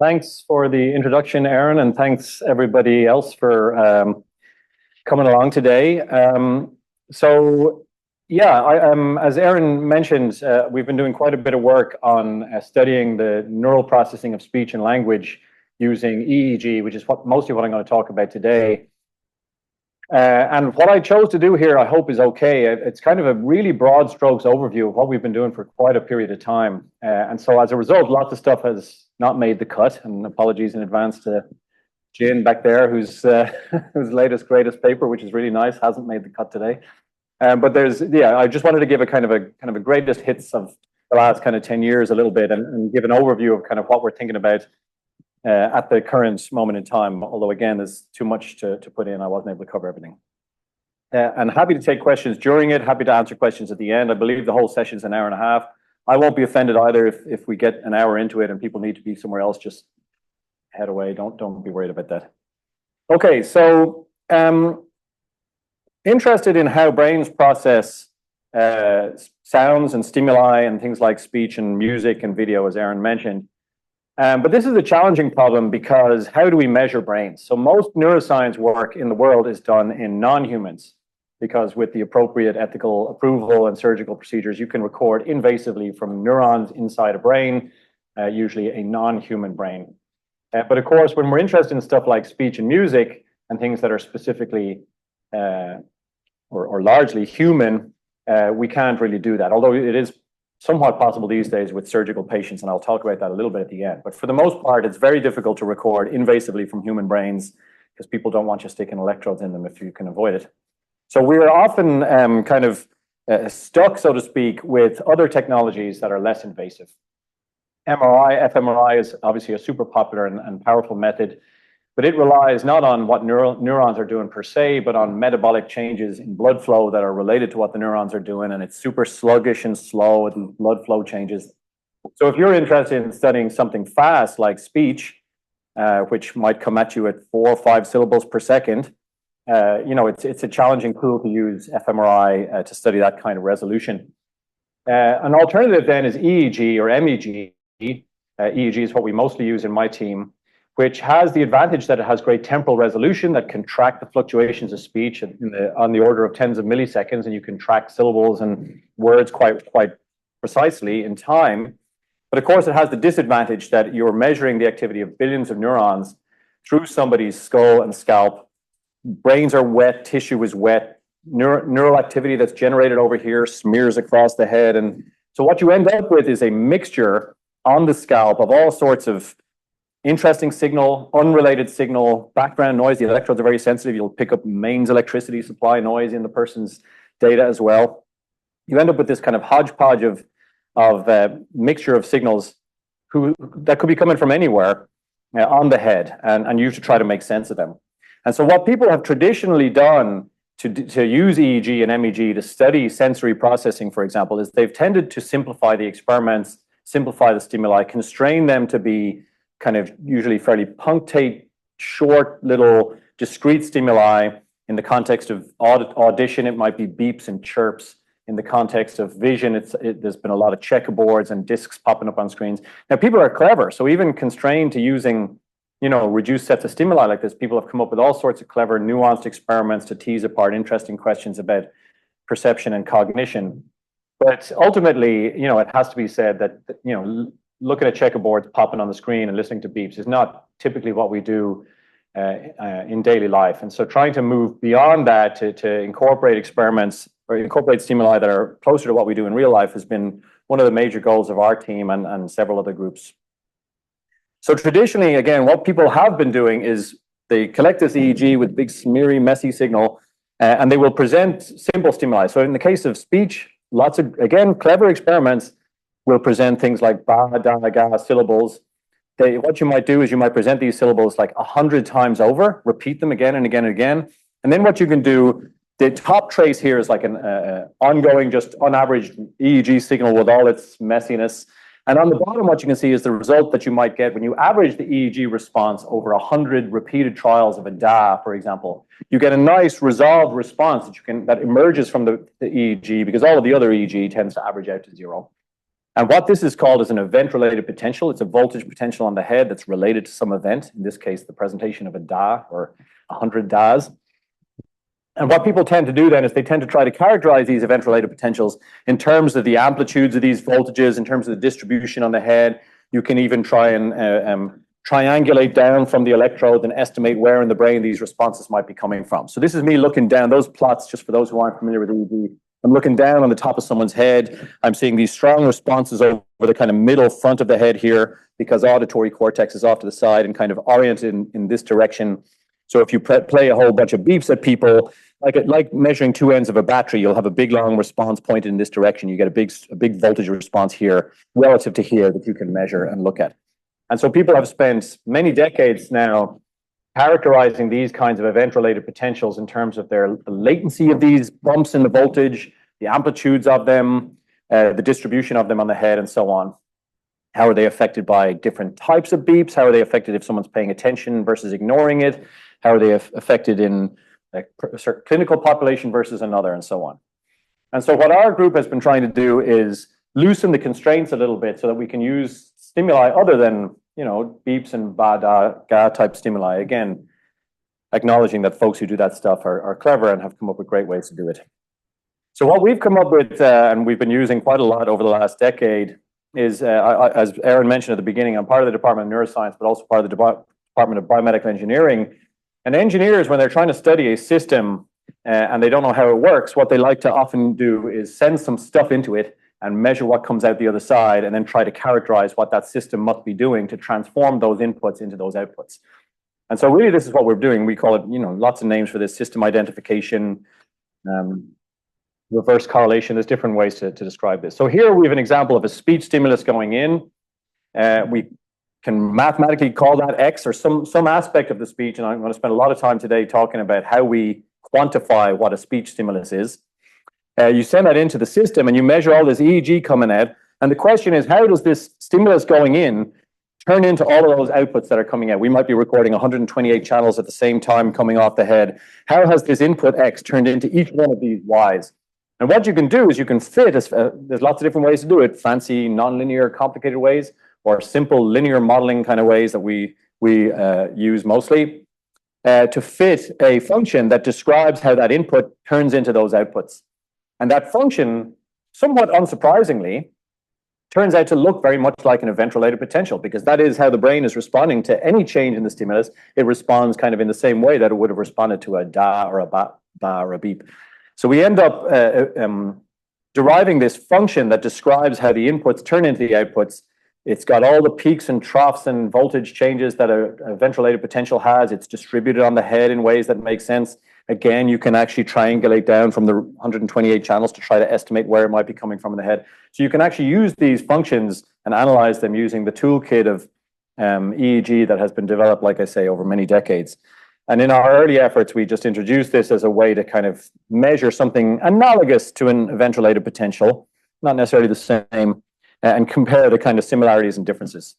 Thanks for the introduction, Aaron, and thanks everybody else for coming along today. As Aaron mentioned, we've been doing quite a bit of work on studying the neural processing of speech and language using EEG, which is mostly what I'm going to talk about today. And what I chose to do here, I hope is okay. It's kind of a really broad strokes overview of what we've been doing for quite a period of time. And so as a result, lots of stuff has not made the cut, and apologies in advance to Jane back there, whose latest, greatest paper, which is really nice, hasn't made the cut today. But I just wanted to give a kind of a greatest hits of the last kind of 10 years a little bit and give an overview of kind of what we're thinking about at the current moment in time. Although again, there's too much to put in. I wasn't able to cover everything. And happy to take questions during it, happy to answer questions at the end. I believe the whole session is an hour and a half. I won't be offended either if we get an hour into it and people need to be somewhere else, just head away. Don't be worried about that. Okay, so interested in how brains process sounds and stimuli and things like speech and music and video, as Aaron mentioned. But this is a challenging problem because how do we measure brains? So most neuroscience work in the world is done in non-humans, because with the appropriate ethical approval and surgical procedures, you can record invasively from neurons inside a brain, usually a non-human brain. But of course, when we're interested in stuff like speech and music and things that are specifically or largely human, we can't really do that, although it is somewhat possible these days with surgical patients, and I'll talk about that a little bit at the end. But for the most part, it's very difficult to record invasively from human brains because people don't want you sticking electrodes in them if you can avoid it. So we're often kind of stuck, so to speak, with other technologies that are less invasive. MRI, fMRI is obviously a super popular and powerful method, but it relies not on what neurons are doing per se, but on metabolic changes in blood flow that are related to what the neurons are doing, and it's super sluggish and slow with blood flow changes. So if you're interested in studying something fast like speech, which might come at you at 4 or 5 syllables per second, it's a challenging tool to use fMRI to study that kind of resolution. An alternative then is EEG or MEG. EEG is what we mostly use in my team, which has the advantage that it has great temporal resolution that can track the fluctuations of speech on the order of tens of milliseconds, and you can track syllables and words quite precisely in time. But of course, it has the disadvantage that you're measuring the activity of billions of neurons through somebody's skull and scalp. Brains are wet, tissue is wet, neural activity that's generated over here smears across the head. And so what you end up with is a mixture on the scalp of all sorts of interesting signal, unrelated signal, background noise. The electrodes are very sensitive. You'll pick up mains electricity supply noise in the person's data as well. You end up with this kind of hodgepodge of mixture of signals that could be coming from anywhere on the head, and you have to try to make sense of them. And so what people have traditionally done to use EEG and MEG to study sensory processing, for example, is they've tended to simplify the experiments, simplify the stimuli, constrain them to be kind of usually fairly punctate, short, little discrete stimuli. In the context of audition, it might be beeps and chirps. In the context of vision, there's been a lot of checkerboards and discs popping up on screens. Now, people are clever, so even constrained to using, reduced sets of stimuli like this, people have come up with all sorts of clever, nuanced experiments to tease apart interesting questions about perception and cognition. But ultimately, it has to be said that, looking at checkerboards popping on the screen and listening to beeps is not typically what we do in daily life. And so trying to move beyond that to incorporate experiments or incorporate stimuli that are closer to what we do in real life has been one of the major goals of our team and several other groups. So traditionally, again, what people have been doing is they collect this EEG with big smeary, messy signal, and they will present simple stimuli. So in the case of speech, lots of, again, clever experiments will present things like ba, da, ga syllables. What you might do is you might present these syllables like 100 times over, repeat them again and again and again. And then what you can do, the top trace here is like an ongoing, just unaveraged EEG signal with all its messiness. And on the bottom, what you can see is the result that you might get when you average the EEG response over 100 repeated trials of a DA, for example. You get a nice resolved response that emerges from the EEG, because all of the other EEG tends to average out to 0. And what this is called is an event-related potential. It's a voltage potential on the head that's related to some event, in this case, the presentation of a DA or 100 DAs. And what people tend to do then is they tend to try to characterize these event-related potentials in terms of the amplitudes of these voltages, in terms of the distribution on the head. You can even try and triangulate down from the electrode and estimate where in the brain these responses might be coming from. So this is me looking down those plots, just for those who aren't familiar with EEG. I'm looking down on the top of someone's head. I'm seeing these strong responses over the kind of middle front of the head here, because auditory cortex is off to the side and kind of oriented in this direction. So if you play a whole bunch of beeps at people, like measuring two ends of a battery, you'll have a big long response pointed in this direction. You get a big voltage response here relative to here that you can measure and look at. And so people have spent many decades now characterizing these kinds of event-related potentials in terms of the latency of these bumps in the voltage, the amplitudes of them, the distribution of them on the head, and so on. How are they affected by different types of beeps? How are they affected if someone's paying attention versus ignoring it? How are they affected in a certain clinical population versus another, and so on. And so what our group has been trying to do is loosen the constraints a little bit so that we can use stimuli other than, beeps and ba-da-ga type stimuli. Again, acknowledging that folks who do that stuff are clever and have come up with great ways to do it. So what we've come up with, and we've been using quite a lot over the last decade, is, as Aaron mentioned at the beginning, I'm part of the Department of Neuroscience, but also part of the Department of Biomedical Engineering. And engineers, when they're trying to study a system and they don't know how it works, what they like to often do is send some stuff into it and measure what comes out the other side, and then try to characterize what that system must be doing to transform those inputs into those outputs. And so really this is what we're doing. We call it, lots of names for this: system identification, reverse correlation. There's different ways to describe this. So here we have an example of a speech stimulus going in. We can mathematically call that X, or some aspect of the speech, and I'm going to spend a lot of time today talking about how we quantify what a speech stimulus is. You send that into the system and you measure all this EEG coming out, and the question is, how does this stimulus going in turn into all of those outputs that are coming out? We might be recording 128 channels at the same time coming off the head. How has this input X turned into each one of these Ys? And what you can do is you can fit, there's lots of different ways to do it: fancy, nonlinear, complicated ways, or simple linear modeling kind of ways that we use mostly, to fit a function that describes how that input turns into those outputs. And that function, somewhat unsurprisingly, turns out to look very much like an event-related potential, because that is how the brain is responding to any change in the stimulus. It responds kind of in the same way that it would have responded to a da or a ba or a beep. So we end up deriving this function that describes how the inputs turn into the outputs. It's got all the peaks and troughs and voltage changes that an event-related potential has. It's distributed on the head in ways that make sense. Again, you can actually triangulate down from the 128 channels to try to estimate where it might be coming from in the head. So you can actually use these functions and analyze them using the toolkit of EEG that has been developed, like I say, over many decades. And in our early efforts, we just introduced this as a way to kind of measure something analogous to an event-related potential, not necessarily the same, and compare the kind of similarities and differences.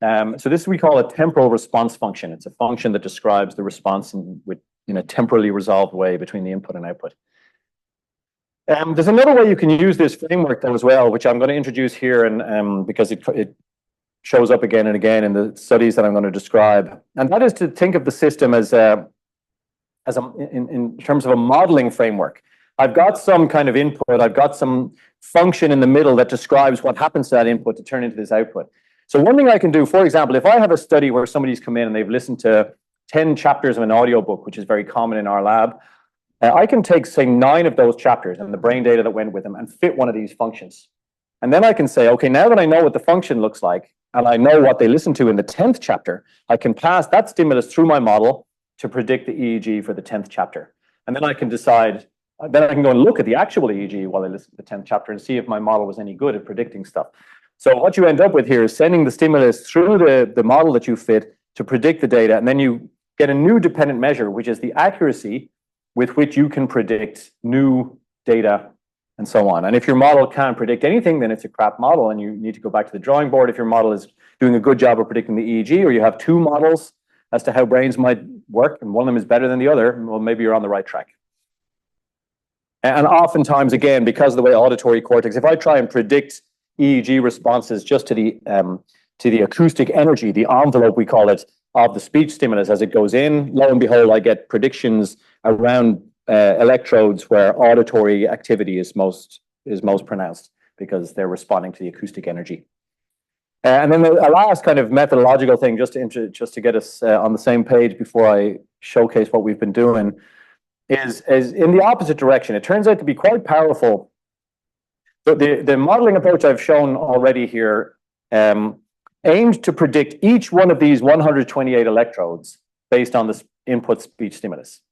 So this we call a temporal response function. It's a function that describes the response in a temporally resolved way between the input and output. There's another way you can use this framework though as well, which I'm going to introduce here, and because it shows up again and again in the studies that I'm going to describe, and that is to think of the system in terms of a modeling framework. I've got some kind of input. I've got some function in the middle that describes what happens to that input to turn into this output. So one thing I can do, for example, if I have a study where somebody's come in and they've listened to 10 chapters of an audiobook, which is very common in our lab, I can take, say, 9 of those chapters and the brain data that went with them and fit one of these functions. And then I can say, okay, now that I know what the function looks like and I know what they listened to in the 10th chapter, I can pass that stimulus through my model to predict the EEG for the 10th chapter. And then I can decide, then I can go and look at the actual EEG while I listen to the 10th chapter and see if my model was any good at predicting stuff. So what you end up with here is sending the stimulus through the model that you fit to predict the data, and then you get a new dependent measure, which is the accuracy with which you can predict new data and so on. And if your model can't predict anything, then it's a crap model and you need to go back to the drawing board. If your model is doing a good job of predicting the EEG, or you have 2 models as to how brains might work and one of them is better than the other, well, maybe you're on the right track. And oftentimes, again, because of the way auditory cortex, if I try and predict EEG responses just to the acoustic energy, the envelope, we call it, of the speech stimulus as it goes in, lo and behold, I get predictions around electrodes where auditory activity is most pronounced because they're responding to the acoustic energy. And then the last kind of methodological thing, just to get us on the same page before I showcase what we've been doing, is in the opposite direction. It turns out to be quite powerful. So the modeling approach I've shown already here aimed to predict each one of these 128 electrodes based on the input speech stimulus.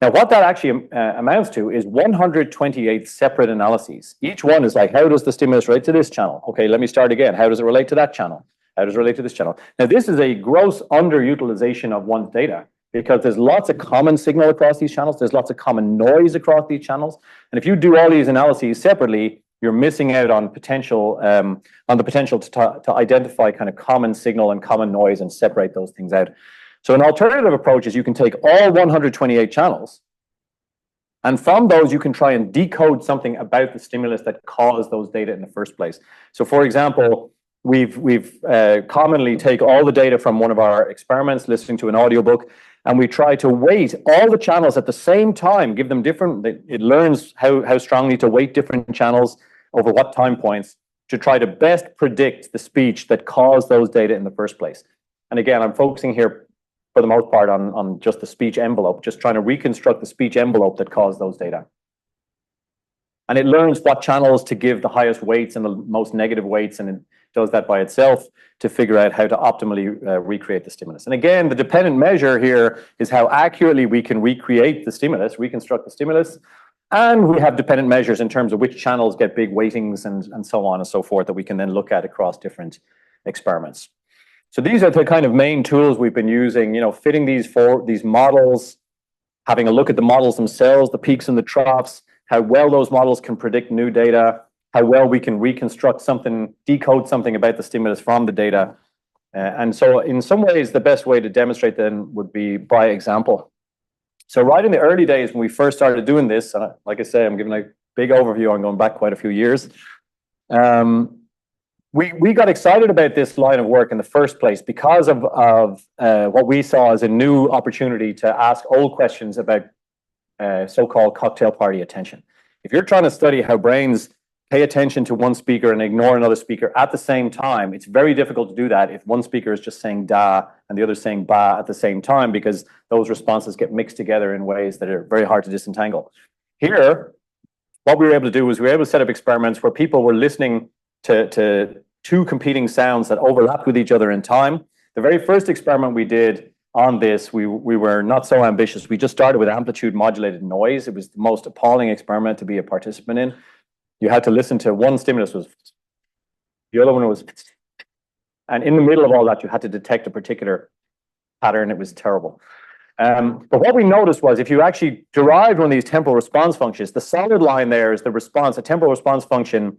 Now, what that actually amounts to is 128 separate analyses. Each one is like, how does the stimulus relate to this channel? Okay, let me start again. How does it relate to that channel? How does it relate to this channel? Now, this is a gross underutilization of one's data because there's lots of common signal across these channels. There's lots of common noise across these channels. And if you do all these analyses separately, you're missing out on potential, on the potential to identify kind of common signal and common noise and separate those things out. So an alternative approach is you can take all 128 channels, and from those you can try and decode something about the stimulus that caused those data in the first place. So for example, we've commonly take all the data from one of our experiments, listening to an audiobook, and we try to weight all the channels at the same time, give them different, it learns how strongly to weight different channels over what time points to try to best predict the speech that caused those data in the first place. And again, I'm focusing here for the most part on just the speech envelope, just trying to reconstruct the speech envelope that caused those data. And it learns what channels to give the highest weights and the most negative weights, and it does that by itself to figure out how to optimally recreate the stimulus. And again, the dependent measure here is how accurately we can recreate the stimulus, reconstruct the stimulus, and we have dependent measures in terms of which channels get big weightings and so on and so forth that we can then look at across different experiments. So these are the kind of main tools we've been using, fitting these models, having a look at the models themselves, the peaks and the troughs, how well those models can predict new data, how well we can reconstruct something, decode something about the stimulus from the data. And so in some ways, the best way to demonstrate then would be by example. So right in the early days when we first started doing this, and like I say, I'm giving a big overview, I'm going back quite a few years. We got excited about this line of work in the first place because of what we saw as a new opportunity to ask old questions about so-called cocktail party attention. If you're trying to study how brains pay attention to one speaker and ignore another speaker at the same time, it's very difficult to do that if one speaker is just saying da and the other saying ba at the same time, because those responses get mixed together in ways that are very hard to disentangle. Here, what we were able to do was we were able to set up experiments where people were listening to two competing sounds that overlapped with each other in time. The very first experiment we did on this, we were not so ambitious. We just started with amplitude modulated noise. It was the most appalling experiment to be a participant in. You had to listen to one stimulus was, the other one was, and in the middle of all that, you had to detect a particular pattern. It was terrible. But what we noticed was if you actually derived one of these temporal response functions, the solid line there is the response, a temporal response function,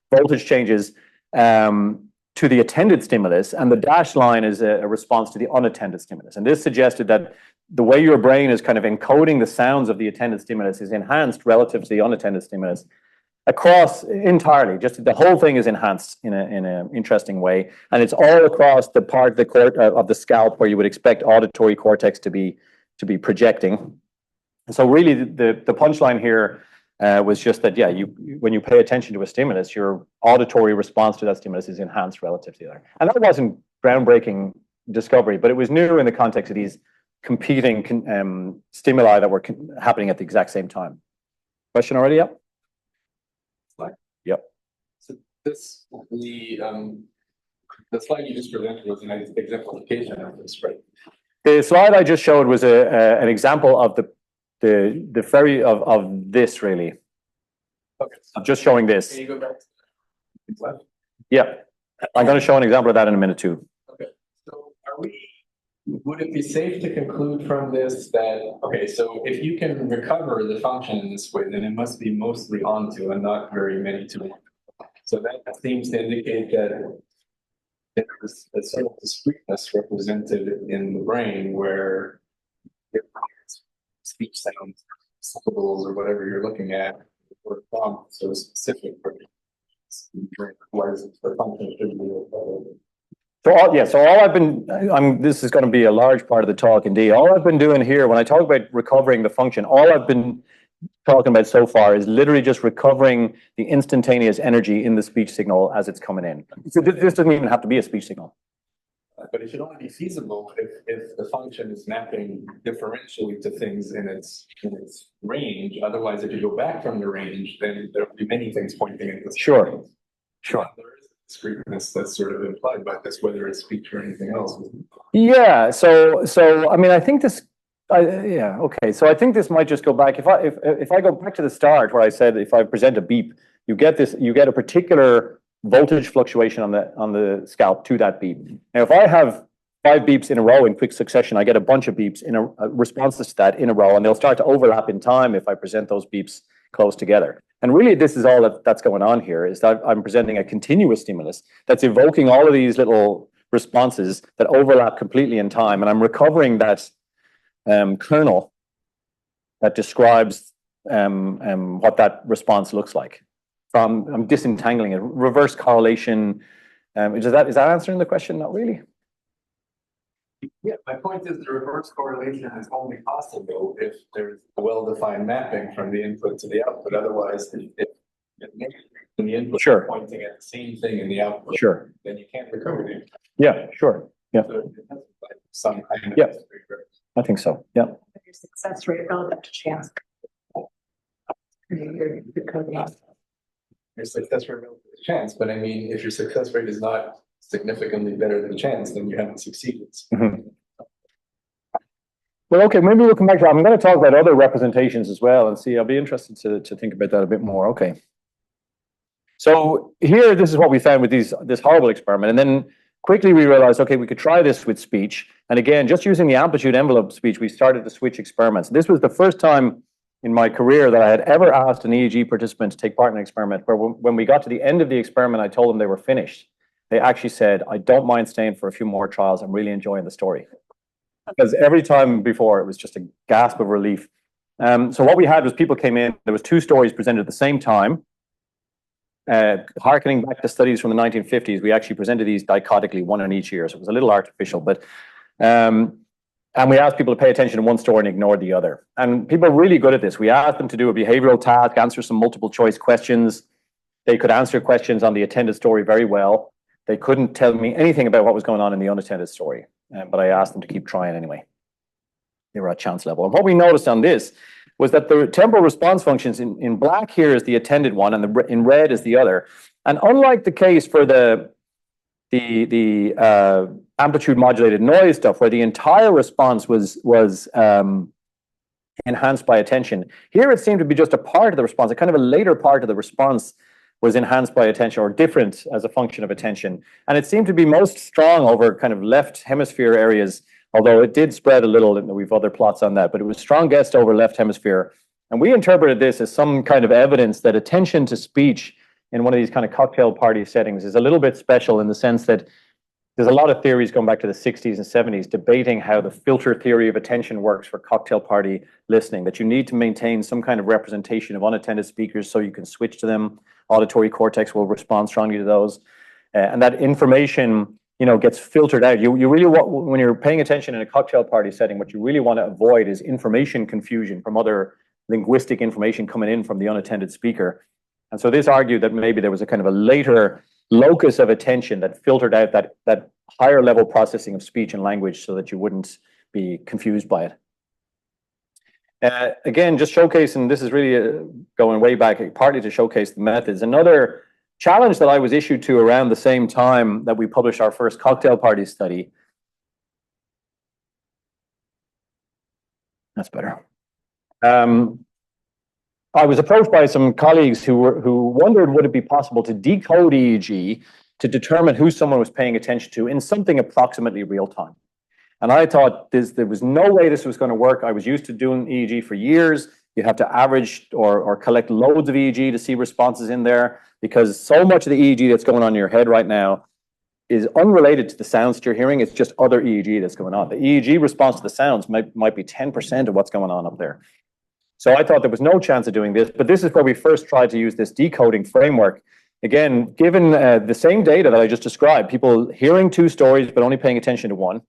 voltage changes to the attended stimulus, and the dashed line is a response to the unattended stimulus. And this suggested that the way your brain is kind of encoding the sounds of the attended stimulus is enhanced relative to the unattended stimulus across entirely. Just the whole thing is enhanced in an interesting way, and it's all across the part of the scalp where you would expect auditory cortex to be projecting. And so really the punchline here was just that, yeah, when you pay attention to a stimulus, your auditory response to that stimulus is enhanced relative to the other. And that wasn't groundbreaking discovery, but it was new in the context of these competing stimuli that were happening at the exact same time. Question already up? Slide. Yep. So this, the slide you just presented was an exemplification of this, right? The slide I just showed was an example of the this really. Okay. I'm just showing this. Can you go back to the slide? Yeah, I'm going to show an example of that in a minute too. Okay. So would it be safe to conclude from this that, okay, so if you can recover the function in this way, then it must be mostly onto and not very many to one. So that seems to indicate that there's a sort of discreteness represented in the brain where speech sounds syllables or whatever you're looking at, or prompt so specific for the function should be. So all I've been, this is going to be a large part of the talk indeed. All I've been doing here, when I talk about recovering the function, all I've been talking about so far is literally just recovering the instantaneous energy in the speech signal as it's coming in. So this doesn't even have to be a speech signal. But it should only be feasible if the function is mapping differentially to things in its range. Otherwise, if you go back from the range, then there will be many things pointing in this. Sure. There is a discreteness that's sort of implied by this, whether it's speech or anything else. Yeah. So I mean, I think this. Yeah. Okay. So I think this might just go back. If I go back to the start where I said if I present a beep, you get a particular voltage fluctuation on the scalp to that beep. Now, if I have 5 beeps in a row in quick succession, I get a bunch of beeps in a responses to that in a row, and they'll start to overlap in time if I present those beeps close together. And really, this is all that's going on here, is that I'm presenting a continuous stimulus that's evoking all of these little responses that overlap completely in time, and I'm recovering that kernel that describes what that response looks like. I'm disentangling it, reverse correlation. Is that answering the question? Not really. Yeah, my point is the reverse correlation is only possible if there's a well-defined mapping from the input to the output. Otherwise, if the input is pointing at the same thing in the output, then you can't recover it. Yeah, sure. Yeah. So it has like some kind of I think so. Yeah. Your success rate relative to chance. Your success rate relative to chance, but I mean, if your success rate is not significantly better than chance, then you haven't succeeded. Mm-hmm. Well, okay, maybe we'll come back to that. I'm going to talk about other representations as well and see. I'll be interested to think about that a bit more. Okay. So here, this is what we found with this horrible experiment. And then quickly we realized, okay, we could try this with speech. And again, just using the amplitude envelope speech, we started to switch experiments. This was the first time in my career that I had ever asked an EEG participant to take part in an experiment where when we got to the end of the experiment, I told them they were finished. They actually said, I don't mind staying for a few more trials. I'm really enjoying the story. Because every time before, it was just a gasp of relief. So what we had was people came in, there was 2 stories presented at the same time. Harkening back to studies from the 1950s, we actually presented these dichotically, one in each ear. So it was a little artificial, but and we asked people to pay attention to one story and ignore the other. And people are really good at this. We asked them to do a behavioral task, answer some multiple choice questions. They could answer questions on the attended story very well. They couldn't tell me anything about what was going on in the unattended story, but I asked them to keep trying anyway. They were at chance level. And what we noticed on this was that the temporal response functions in black here is the attended one, and in red is the other. And unlike the case for the amplitude modulated noise stuff, where the entire response was enhanced by attention, here it seemed to be just a part of the response, a kind of a later part of the response was enhanced by attention, or different as a function of attention. And it seemed to be most strong over kind of left hemisphere areas, although it did spread a little, and we've other plots on that, but it was strongest over left hemisphere. And we interpreted this as some kind of evidence that attention to speech in one of these kind of cocktail party settings is a little bit special, in the sense that there's a lot of theories going back to the 60s and 70s debating how the filter theory of attention works for cocktail party listening, that you need to maintain some kind of representation of unattended speakers so you can switch to them. Auditory cortex will respond strongly to those. And that information, gets filtered out. You really want, when you're paying attention in a cocktail party setting, what you really want to avoid is information confusion from other linguistic information coming in from the unattended speaker. And so this argued that maybe there was a kind of a later locus of attention that filtered out that higher level processing of speech and language so that you wouldn't be confused by it. Again, just showcasing, this is really going way back, partly to showcase the methods. Another challenge that I was issued to around the same time that we published our first cocktail party study. That's better. I was approached by some colleagues who wondered, would it be possible to decode EEG to determine who someone was paying attention to in something approximately real time? And I thought there was no way this was going to work. I was used to doing EEG for years. You'd have to average or collect loads of EEG to see responses in there, because so much of the EEG that's going on in your head right now is unrelated to the sounds that you're hearing. It's just other EEG that's going on. The EEG response to the sounds might be 10% of what's going on up there. So I thought there was no chance of doing this, but this is where we first tried to use this decoding framework. Again, given the same data that I just described, people hearing two stories but only paying attention to one,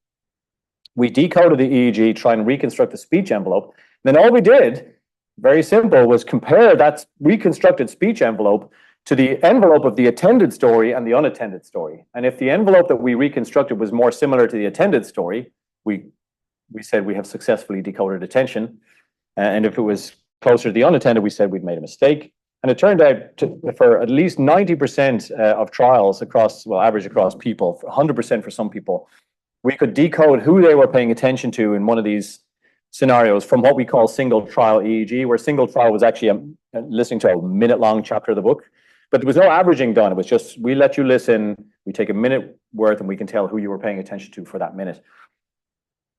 we decoded the EEG, try and reconstruct the speech envelope. Then all we did, very simple, was compare that reconstructed speech envelope to the envelope of the attended story and the unattended story. And if the envelope that we reconstructed was more similar to the attended story, we said we have successfully decoded attention. And if it was closer to the unattended, we said we'd made a mistake. And it turned out for at least 90% of trials across, well, average across people, 100% for some people, we could decode who they were paying attention to in one of these scenarios from what we call single trial EEG, where single trial was actually listening to a minute-long chapter of the book. But there was no averaging done. It was just, we let you listen, we take a minute worth, and we can tell who you were paying attention to for that minute.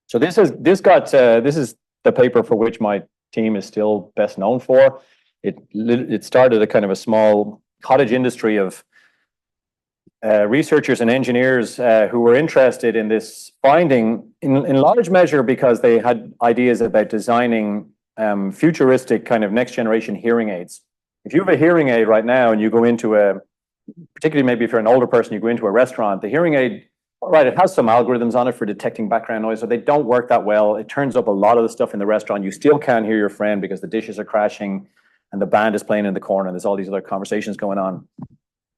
So this is the paper for which my team is still best known for. It started a kind of a small cottage industry of researchers and engineers who were interested in this finding in large measure because they had ideas about designing futuristic kind of next generation hearing aids. If you have a hearing aid right now and you go into particularly maybe if you're an older person, you go into a restaurant, the hearing aid, right, it has some algorithms on it for detecting background noise, so they don't work that well. It turns up a lot of the stuff in the restaurant. You still can't hear your friend because the dishes are crashing and the band is playing in the corner and there's all these other conversations going on.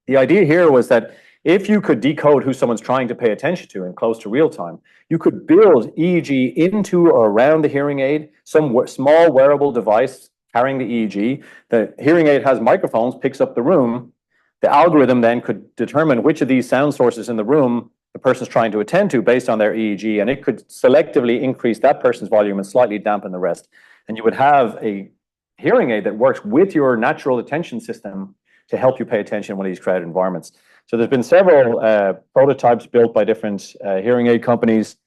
The idea here was that if you could decode who someone's trying to pay attention to in close to real time, you could build EEG into or around the hearing aid, some small wearable device carrying the EEG. The hearing aid has microphones, picks up the room. The algorithm then could determine which of these sound sources in the room the person's trying to attend to based on their EEG, and it could selectively increase that person's volume and slightly dampen the rest. And you would have a hearing aid that works with your natural attention system to help you pay attention in one of these crowded environments. So there's been several prototypes built by different hearing aid companies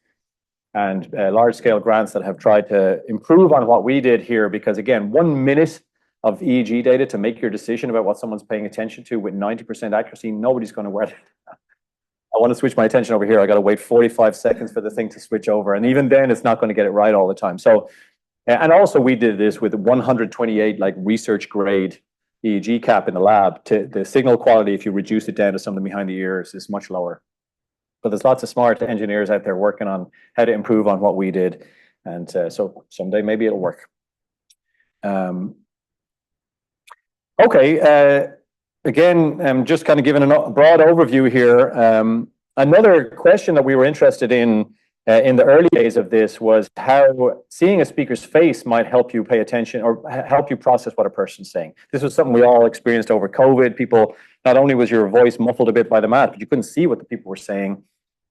and large-scale grants that have tried to improve on what we did here, because again, 1 minute of EEG data to make your decision about what someone's paying attention to with 90% accuracy, nobody's going to wear that. I want to switch my attention over here. I got to wait 45 seconds for the thing to switch over. And even then, it's not going to get it right all the time. So, and also we did this with 128 like research grade EEG cap in the lab. The signal quality, if you reduce it down to something behind the ears, is much lower. But there's lots of smart engineers out there working on how to improve on what we did. And so someday maybe it'll work. Okay. Again, just kind of giving a broad overview here. Another question that we were interested in the early days of this was how seeing a speaker's face might help you pay attention or help you process what a person's saying. This was something we all experienced over COVID. People, not only was your voice muffled a bit by the mask, but you couldn't see what the people were saying.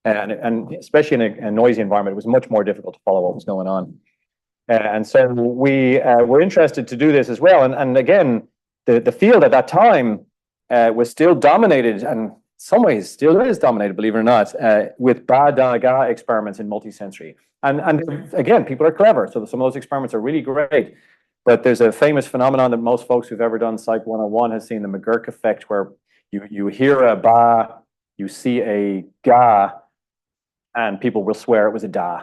And especially in a noisy environment, it was much more difficult to follow what was going on. And so we were interested to do this as well. And again, the field at that time was still dominated, and in some ways still is dominated, believe it or not, with ba-da-ga experiments in multisensory. And again, people are clever, so some of those experiments are really great. But there's a famous phenomenon that most folks who've ever done Psych 101 have seen, the McGurk effect, where you hear a ba, you see a ga, and people will swear it was a da.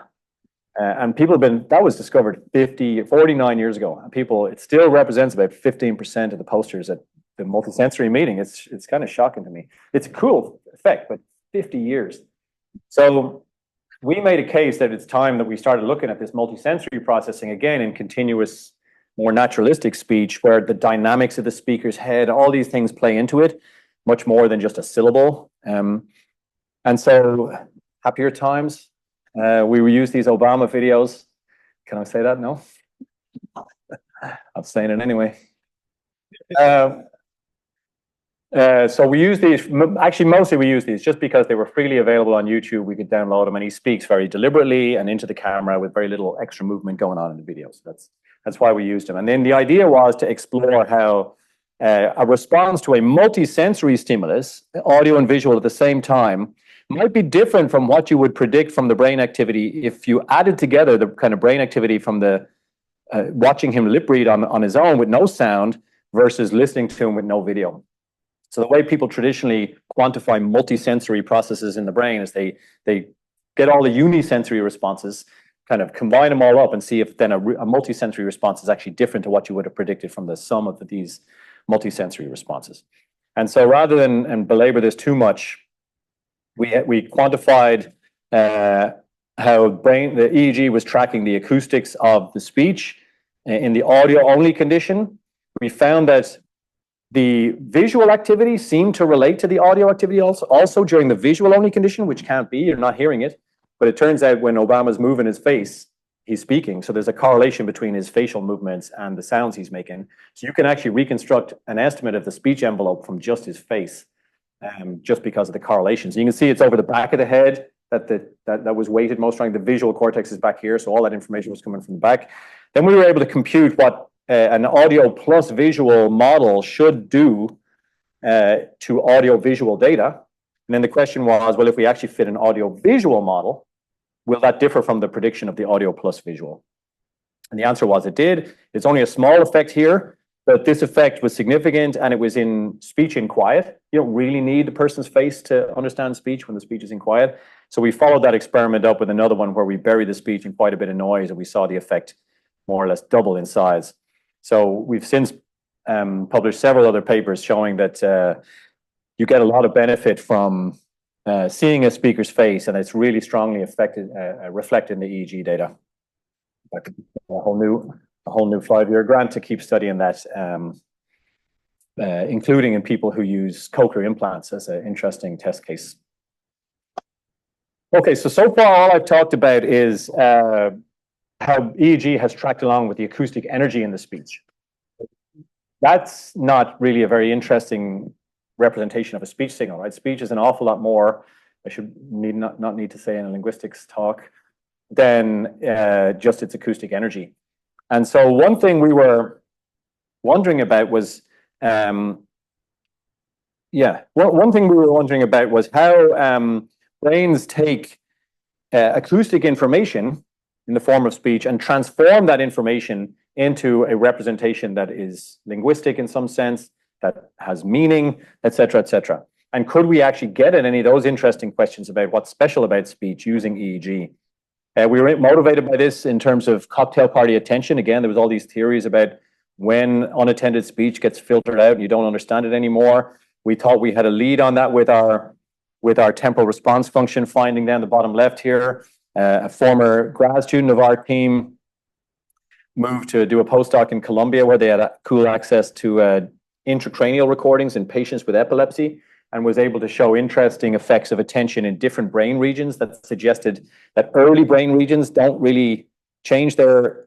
And people have been, that was discovered 49 years ago. And people, it still represents about 15% of the posters at the multisensory meeting. It's kind of shocking to me. It's a cool effect, but 50 years. So we made a case that it's time that we started looking at this multisensory processing again in continuous, more naturalistic speech, where the dynamics of the speaker's head, all these things play into it, much more than just a syllable. And so happier times. We use these Obama videos. Can I say that? No? I'm saying it anyway. So we use these, actually mostly we use these just because they were freely available on YouTube. We could download them, and he speaks very deliberately and into the camera with very little extra movement going on in the videos. That's why we used them. And then the idea was to explore how a response to a multisensory stimulus, audio and visual at the same time, might be different from what you would predict from the brain activity if you added together the kind of brain activity from the watching him lip read on his own with no sound versus listening to him with no video. So the way people traditionally quantify multisensory processes in the brain is they get all the unisensory responses, kind of combine them all up and see if then a multisensory response is actually different to what you would have predicted from the sum of these multisensory responses. And so rather than belabor this too much, we quantified how the EEG was tracking the acoustics of the speech in the audio-only condition. We found that the visual activity seemed to relate to the audio activity also during the visual-only condition, which can't be, you're not hearing it. But it turns out when Obama's moving his face, he's speaking. So there's a correlation between his facial movements and the sounds he's making. So you can actually reconstruct an estimate of the speech envelope from just his face, just because of the correlations. You can see it's over the back of the head that was weighted most strongly. The visual cortex is back here, so all that information was coming from the back. Then we were able to compute what an audio plus visual model should do to audio-visual data. And then the question was, well, if we actually fit an audio-visual model, will that differ from the prediction of the audio plus visual? And the answer was it did. It's only a small effect here, but this effect was significant, and it was in speech in quiet. You don't really need the person's face to understand speech when the speech is in quiet. So we followed that experiment up with another one where we buried the speech in quite a bit of noise, and we saw the effect more or less double in size. So we've since published several other papers showing that you get a lot of benefit from seeing a speaker's face, and it's really strongly reflected in the EEG data. A whole new 5-year grant to keep studying that, including in people who use cochlear implants as an interesting test case. Okay, so far all I've talked about is how EEG has tracked along with the acoustic energy in the speech. That's not really a very interesting representation of a speech signal, right? Speech is an awful lot more, I should not need to say in a linguistics talk, than just its acoustic energy. And so one thing we were wondering about was, one thing we were wondering about was how brains take acoustic information in the form of speech and transform that information into a representation that is linguistic in some sense, that has meaning, et cetera, et cetera. And could we actually get at any of those interesting questions about what's special about speech using EEG? We were motivated by this in terms of cocktail party attention. Again, there was all these theories about when unattended speech gets filtered out and you don't understand it anymore. We thought we had a lead on that with our temporal response function finding down the bottom left here. A former grad student of our team moved to do a postdoc in Colombia where they had cool access to intracranial recordings in patients with epilepsy, and was able to show interesting effects of attention in different brain regions that suggested that early brain regions don't really change their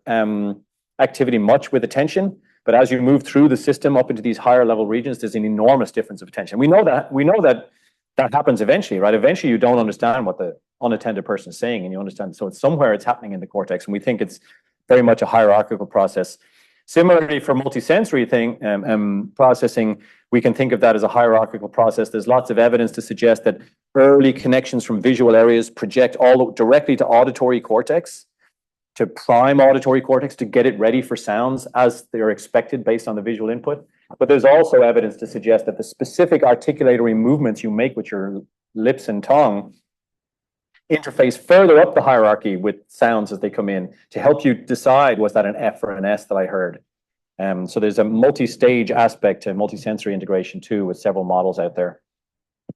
activity much with attention. But as you move through the system up into these higher level regions, there's an enormous difference of attention. We know that happens eventually, right? Eventually you don't understand what the unattended person is saying, and you understand. So it's somewhere it's happening in the cortex, and we think it's very much a hierarchical process. Similarly, for multisensory processing, we can think of that as a hierarchical process. There's lots of evidence to suggest that early connections from visual areas project all directly to auditory cortex, to prime auditory cortex to get it ready for sounds as they're expected based on the visual input. But there's also evidence to suggest that the specific articulatory movements you make with your lips and tongue interface further up the hierarchy with sounds as they come in to help you decide, was that an F or an S that I heard? So there's a multi-stage aspect to multisensory integration too, with several models out there.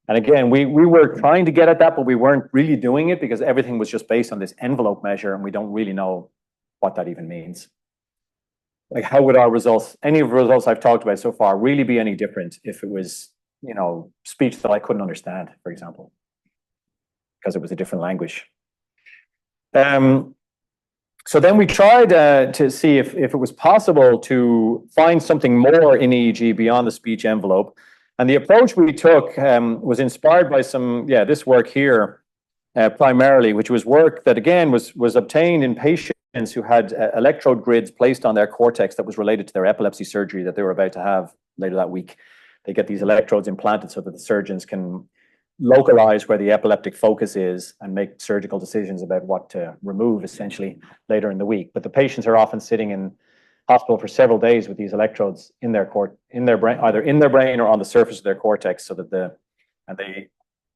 And again, we were trying to get at that, but we weren't really doing it because everything was just based on this envelope measure, and we don't really know what that even means. Like, how would our results, any of the results I've talked about so far, really be any different if it was, speech that I couldn't understand, for example, because it was a different language? So then we tried to see if it was possible to find something more in EEG beyond the speech envelope. And the approach we took was inspired by this work here, primarily, which was work that, again, was obtained in patients who had electrode grids placed on their cortex that was related to their epilepsy surgery that they were about to have later that week. They get these electrodes implanted so that the surgeons can localize where the epileptic focus is and make surgical decisions about what to remove, essentially, later in the week. But the patients are often sitting in hospital for several days with these electrodes in their brain, either in their brain or on the surface of their cortex, so that they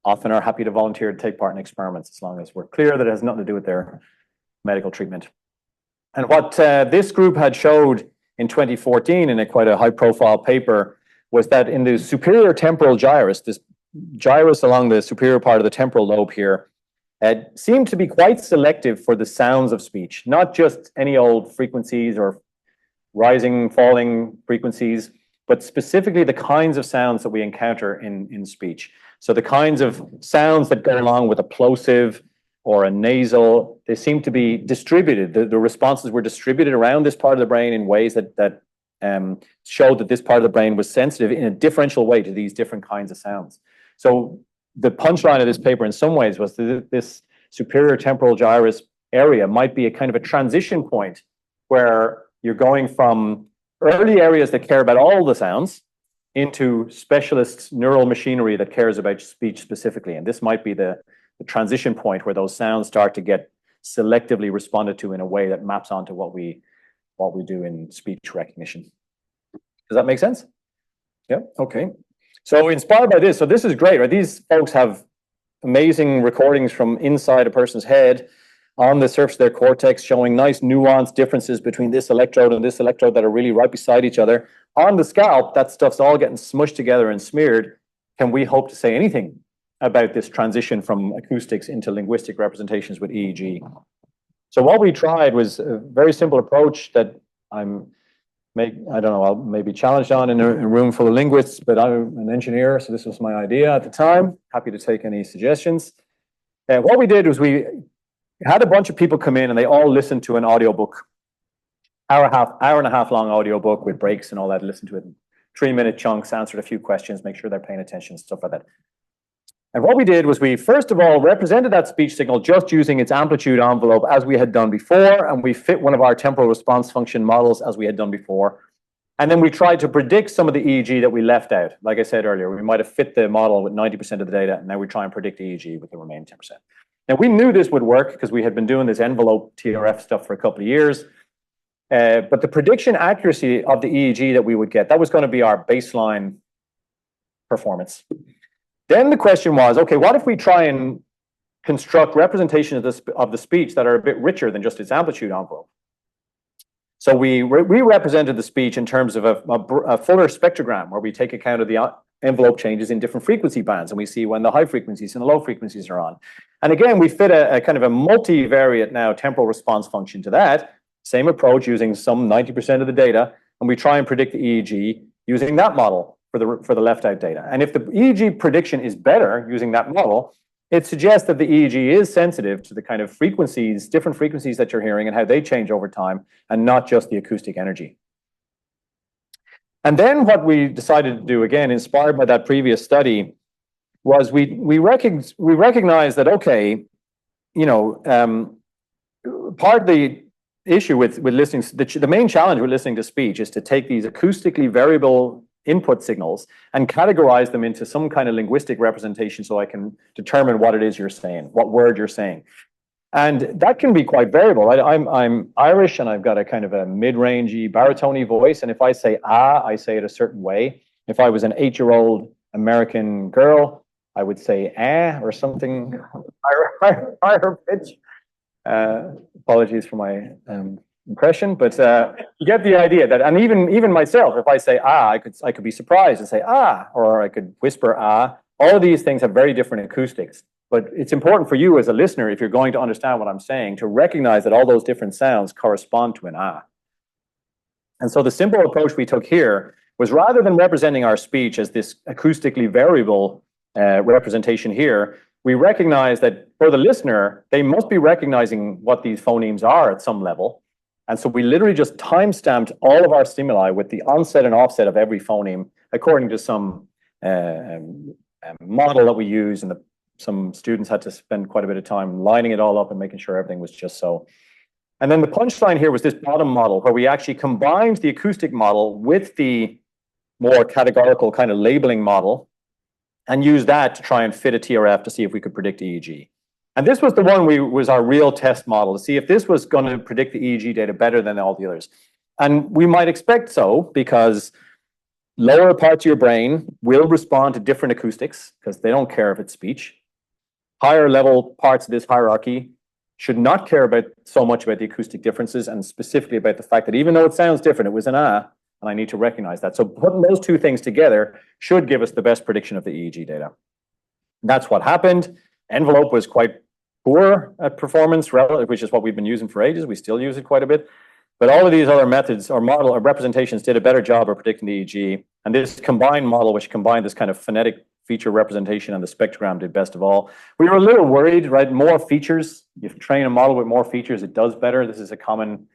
often are happy to volunteer to take part in experiments as long as we're clear that it has nothing to do with their medical treatment. And what this group had showed in 2014 in a quite a high-profile paper was that in the superior temporal gyrus, this gyrus along the superior part of the temporal lobe here, seemed to be quite selective for the sounds of speech, not just any old frequencies or rising, falling frequencies, but specifically the kinds of sounds that we encounter in speech. So the kinds of sounds that go along with a plosive or a nasal, they seem to be distributed. The responses were distributed around this part of the brain in ways that showed that this part of the brain was sensitive in a differential way to these different kinds of sounds. So the punchline of this paper in some ways was that this superior temporal gyrus area might be a kind of a transition point where you're going from early areas that care about all the sounds into specialist neural machinery that cares about speech specifically. And this might be the transition point where those sounds start to get selectively responded to in a way that maps onto what we do in speech recognition. Does that make sense? Yeah, okay. So inspired by this, so this is great, right? These folks have amazing recordings from inside a person's head on the surface of their cortex, showing nice nuanced differences between this electrode and this electrode that are really right beside each other. On the scalp, that stuff's all getting smushed together and smeared. Can we hope to say anything about this transition from acoustics into linguistic representations with EEG? So what we tried was a very simple approach that I don't know, I'll maybe challenged on in a room full of linguists, but I'm an engineer, so this was my idea at the time. Happy to take any suggestions. What we did was we had a bunch of people come in and they all listened to an audiobook, hour and a half long audiobook with breaks and all that, listen to it in 3-minute chunks, answered a few questions, make sure they're paying attention, stuff like that. And what we did was we, first of all, represented that speech signal just using its amplitude envelope as we had done before, and we fit one of our temporal response function models as we had done before. And then we tried to predict some of the EEG that we left out. Like I said earlier, we might have fit the model with 90% of the data, and now we try and predict EEG with the remaining 10%. Now, we knew this would work because we had been doing this envelope TRF stuff for a couple of years. But the prediction accuracy of the EEG that we would get, that was going to be our baseline performance. Then the question was, okay, what if we try and construct representations of the speech that are a bit richer than just its amplitude envelope? So we represented the speech in terms of a fuller spectrogram where we take account of the envelope changes in different frequency bands, and we see when the high frequencies and the low frequencies are on. And again, we fit a kind of a multivariate now temporal response function to that. Same approach using some 90% of the data, and we try and predict the EEG using that model for the left out data. And if the EEG prediction is better using that model, it suggests that the EEG is sensitive to the kind of frequencies, different frequencies that you're hearing and how they change over time, and not just the acoustic energy. And then what we decided to do, again, inspired by that previous study, was we recognized that, okay, you know, part of the issue with listening, the main challenge with listening to speech is to take these acoustically variable input signals and categorize them into some kind of linguistic representation so I can determine what it is you're saying, what word you're saying. And that can be quite variable. I'm Irish and I've got a kind of a mid-rangey baritone voice, and if I say ah, I say it a certain way. If I was an 8-year-old American girl, I would say or something higher pitch. Apologies for my impression, but you get the idea that, and even myself, if I say ah, I could be surprised and say ah, or I could whisper ah. All of these things have very different acoustics, but it's important for you as a listener, if you're going to understand what I'm saying, to recognize that all those different sounds correspond to an ah. And so the simple approach we took here was, rather than representing our speech as this acoustically variable representation here, we recognize that for the listener, they must be recognizing what these phonemes are at some level. And so we literally just time-stamped all of our stimuli with the onset and offset of every phoneme according to some model that we use, and some students had to spend quite a bit of time lining it all up and making sure everything was just so. And then the punchline here was this bottom model, where we actually combined the acoustic model with the more categorical kind of labeling model and used that to try and fit a TRF to see if we could predict EEG. And this was the one was our real test model to see if this was going to predict the EEG data better than all the others. And we might expect so, because lower parts of your brain will respond to different acoustics because they don't care if it's speech. Higher level parts of this hierarchy should not care about so much about the acoustic differences and specifically about the fact that even though it sounds different, it was an ah, and I need to recognize that. So putting those two things together should give us the best prediction of the EEG data. That's what happened. Envelope was quite poor at performance, which is what we've been using for ages. We still use it quite a bit. But all of these other methods or model or representations did a better job of predicting the EEG. And this combined model, which combined this kind of phonetic feature representation and the spectrogram, did best of all. We were a little worried, right? More features. If you train a model with more features, it does better. This is a common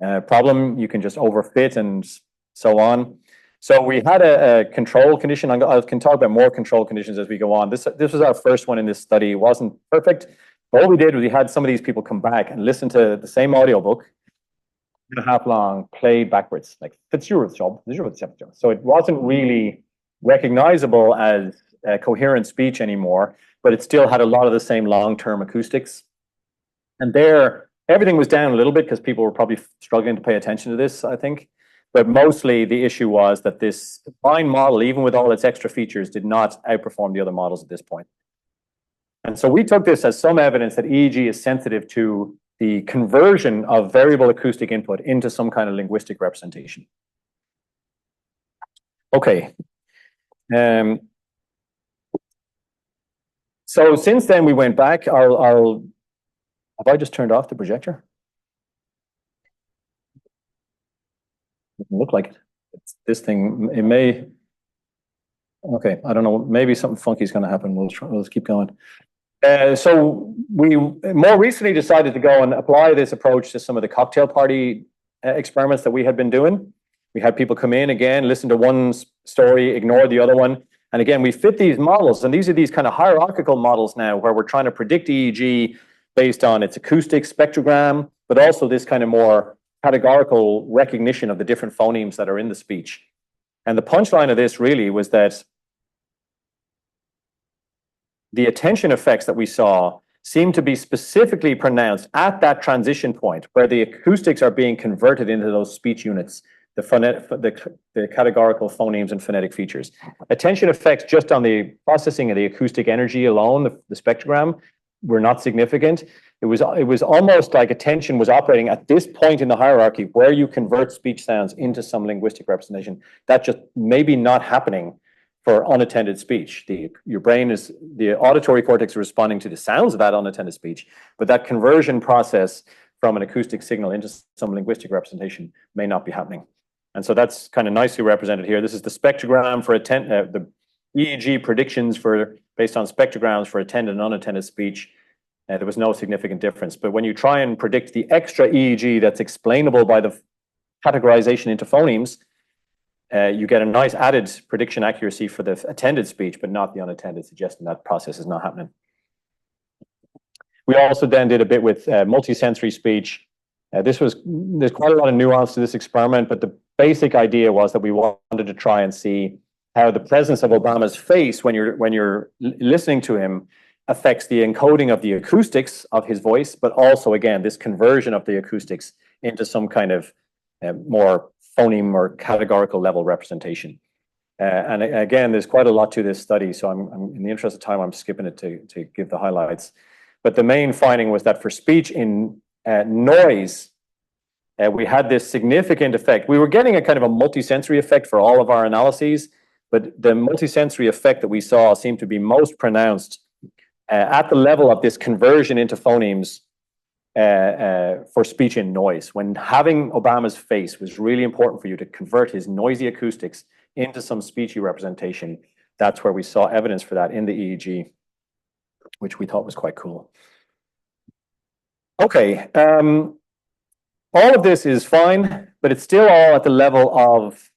problem. You can just overfit and so on. So we had a control condition. I can talk about more control conditions as we go on. This was our first one in this study. It wasn't perfect. But all we did was we had some of these people come back and listen to the same audiobook, 1.5 long, played backwards, like it's your job. So it wasn't really recognizable as coherent speech anymore, but it still had a lot of the same long-term acoustics. And there, everything was down a little bit because people were probably struggling to pay attention to this, I think. But mostly the issue was that this combined model, even with all its extra features, did not outperform the other models at this point. And so we took this as some evidence that EEG is sensitive to the conversion of variable acoustic input into some kind of linguistic representation. Okay. So since then we went back. Have I just turned off the projector? Doesn't look like it. It's this thing. It may. Okay, I don't know. Maybe something funky is going to happen. We'll keep going. So we more recently decided to go and apply this approach to some of the cocktail party experiments that we had been doing. We had people come in again, listen to one story, ignore the other one. And again, we fit these models. And these are these kind of hierarchical models now where we're trying to predict EEG based on its acoustic spectrogram, but also this kind of more categorical recognition of the different phonemes that are in the speech. And the punchline of this really was that the attention effects that we saw seem to be specifically pronounced at that transition point where the acoustics are being converted into those speech units, the categorical phonemes and phonetic features. Attention effects just on the processing of the acoustic energy alone, the spectrogram, were not significant. It was almost like attention was operating at this point in the hierarchy where you convert speech sounds into some linguistic representation. That just maybe not happening for unattended speech. Your brain is, the auditory cortex is responding to the sounds of that unattended speech, but that conversion process from an acoustic signal into some linguistic representation may not be happening. And so that's kind of nicely represented here. This is the spectrogram for the EEG predictions based on spectrograms for attended and unattended speech. There was no significant difference. But when you try and predict the extra EEG that's explainable by the categorization into phonemes, you get a nice added prediction accuracy for the attended speech, but not the unattended, suggesting that process is not happening. We also then did a bit with multisensory speech. There's quite a lot of nuance to this experiment, but the basic idea was that we wanted to try and see how the presence of Obama's face when you're listening to him affects the encoding of the acoustics of his voice, but also, again, this conversion of the acoustics into some kind of more phoneme or categorical level representation. And again, there's quite a lot to this study, so I'm in the interest of time, I'm skipping it to give the highlights. But the main finding was that for speech in noise, we had this significant effect. We were getting a kind of a multisensory effect for all of our analyses, but the multisensory effect that we saw seemed to be most pronounced at the level of this conversion into phonemes for speech in noise. When having Obama's face was really important for you to convert his noisy acoustics into some speechy representation, that's where we saw evidence for that in the EEG, which we thought was quite cool. Okay, all of this is fine, but it's still all at the level of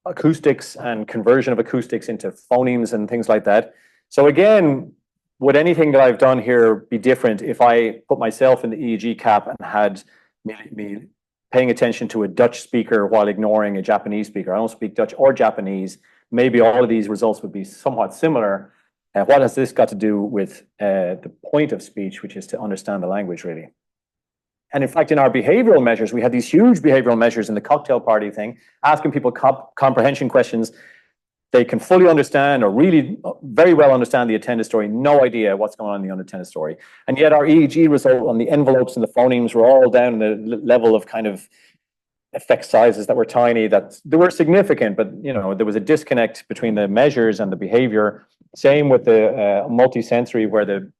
acoustics and conversion of acoustics into phonemes and things like that. So again, would anything that I've done here be different if I put myself in the EEG cap and had me paying attention to a Dutch speaker while ignoring a Japanese speaker? I don't speak Dutch or Japanese. Maybe all of these results would be somewhat similar. What has this got to do with the point of speech, which is to understand the language, really? And in fact, in our behavioral measures, we had these huge behavioral measures in the cocktail party thing, asking people comprehension questions. they can fully understand or really very well understand the attended story, no idea what's going on in the unattended story. And yet our EEG result on the envelopes and the phonemes were all down in the level of kind of effect sizes that were tiny, that they were significant, but there was a disconnect between the measures and the behavior. Same with the multisensory, where the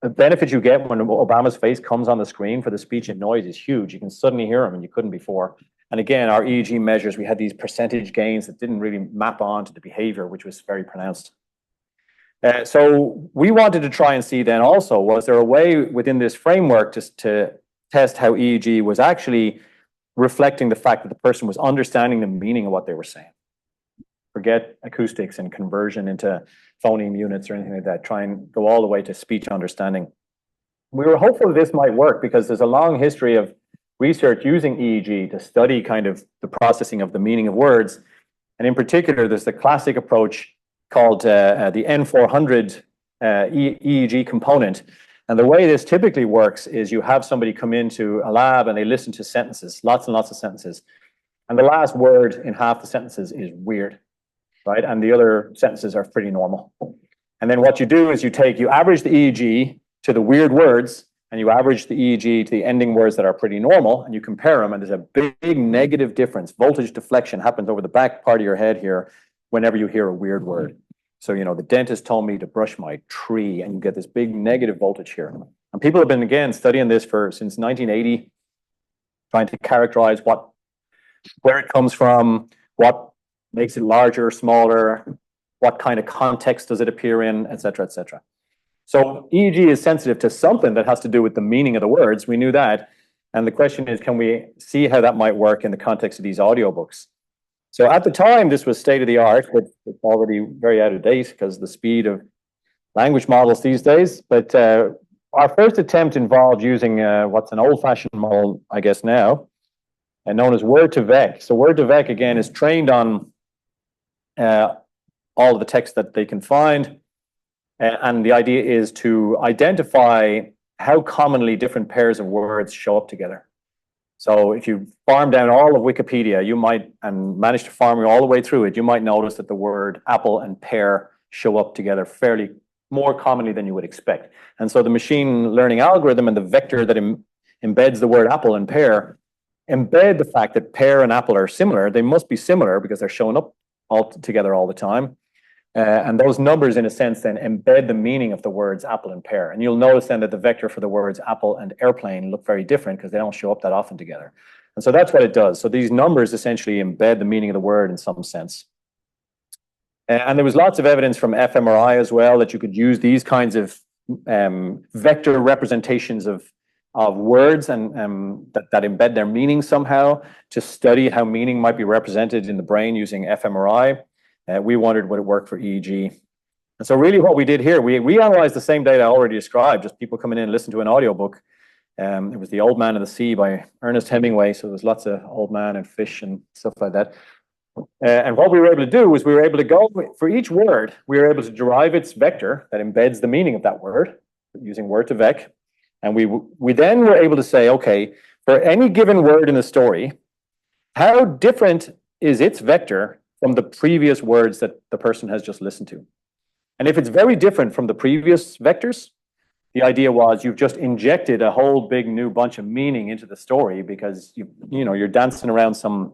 benefit you get when Obama's face comes on the screen for the speech and noise is huge. You can suddenly hear him and you couldn't before. And again, our EEG measures, we had these percentage gains that didn't really map onto the behavior, which was very pronounced. So we wanted to try and see then also, was there a way within this framework to test how EEG was actually reflecting the fact that the person was understanding the meaning of what they were saying? Forget acoustics and conversion into phoneme units or anything like that. Try and go all the way to speech understanding. We were hopeful this might work because there's a long history of research using EEG to study kind of the processing of the meaning of words. And in particular, there's the classic approach called the N400 EEG component. And the way this typically works is you have somebody come into a lab and they listen to sentences, lots and lots of sentences. And the last word in half the sentences is weird, right? And the other sentences are pretty normal. And then what you do is you average the EEG to the weird words, and you average the EEG to the ending words that are pretty normal, and you compare them, and there's a big negative difference. Voltage deflection happens over the back part of your head here whenever you hear a weird word. So, the dentist told me to brush my tree, and you get this big negative voltage here. And people have been, again, studying this since 1980, trying to characterize where it comes from, what makes it larger, smaller, what kind of context does it appear in, et cetera, et cetera. So EEG is sensitive to something that has to do with the meaning of the words. We knew that. And the question is, can we see how that might work in the context of these audiobooks? So at the time, this was state of the art, but it's already very out of date because of the speed of language models these days. But our first attempt involved using what's an old-fashioned model, I guess now, and known as word-to-vec. So word-to-vec, again, is trained on all of the text that they can find. And the idea is to identify how commonly different pairs of words show up together. So if you farm down all of Wikipedia, and manage to farm all the way through it, you might notice that the word apple and pear show up together fairly more commonly than you would expect. And so the machine learning algorithm and the vector that embeds the word apple and pear embed the fact that pear and apple are similar. They must be similar because they're showing up all together all the time. And those numbers, in a sense, then embed the meaning of the words apple and pear. And you'll notice then that the vector for the words apple and airplane look very different because they don't show up that often together. And so that's what it does. So these numbers essentially embed the meaning of the word in some sense. And there was lots of evidence from fMRI as well that you could use these kinds of vector representations of words and that embed their meaning somehow to study how meaning might be represented in the brain using fMRI. We wondered would it work for EEG. And so really what we did here, we analyzed the same data I already described, just people coming in and listening to an audiobook. It was The Old Man and the Sea by Ernest Hemingway. So there's lots of old man and fish and stuff like that. And what we were able to do was we were able to go for each word, we were able to derive its vector that embeds the meaning of that word using word2vec. And we then were able to say, okay, for any given word in the story, how different is its vector from the previous words that the person has just listened to? And if it's very different from the previous vectors, the idea was you've just injected a whole big new bunch of meaning into the story because you're dancing around some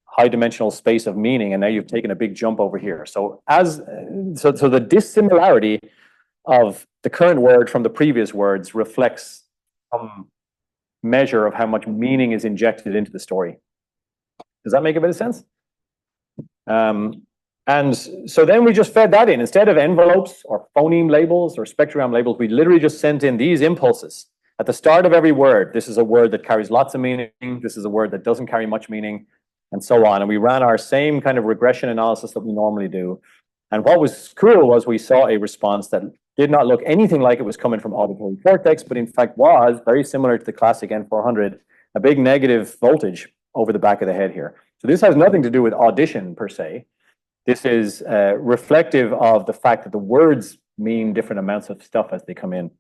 high dimensional space of meaning, and now you've taken a big jump over here. So the dissimilarity of the current word from the previous words reflects some measure of how much meaning is injected into the story. Does that make a bit of sense? And so then we just fed that in. Instead of envelopes or phoneme labels or spectrogram labels, we literally just sent in these impulses. At the start of every word, this is a word that carries lots of meaning, this is a word that doesn't carry much meaning, and so on. And we ran our same kind of regression analysis that we normally do. And what was cool was we saw a response that did not look anything like it was coming from auditory cortex, but in fact was very similar to the classic N400, a big negative voltage over the back of the head here. So this has nothing to do with audition per se. This is reflective of the fact that the words mean different amounts of stuff as they come in.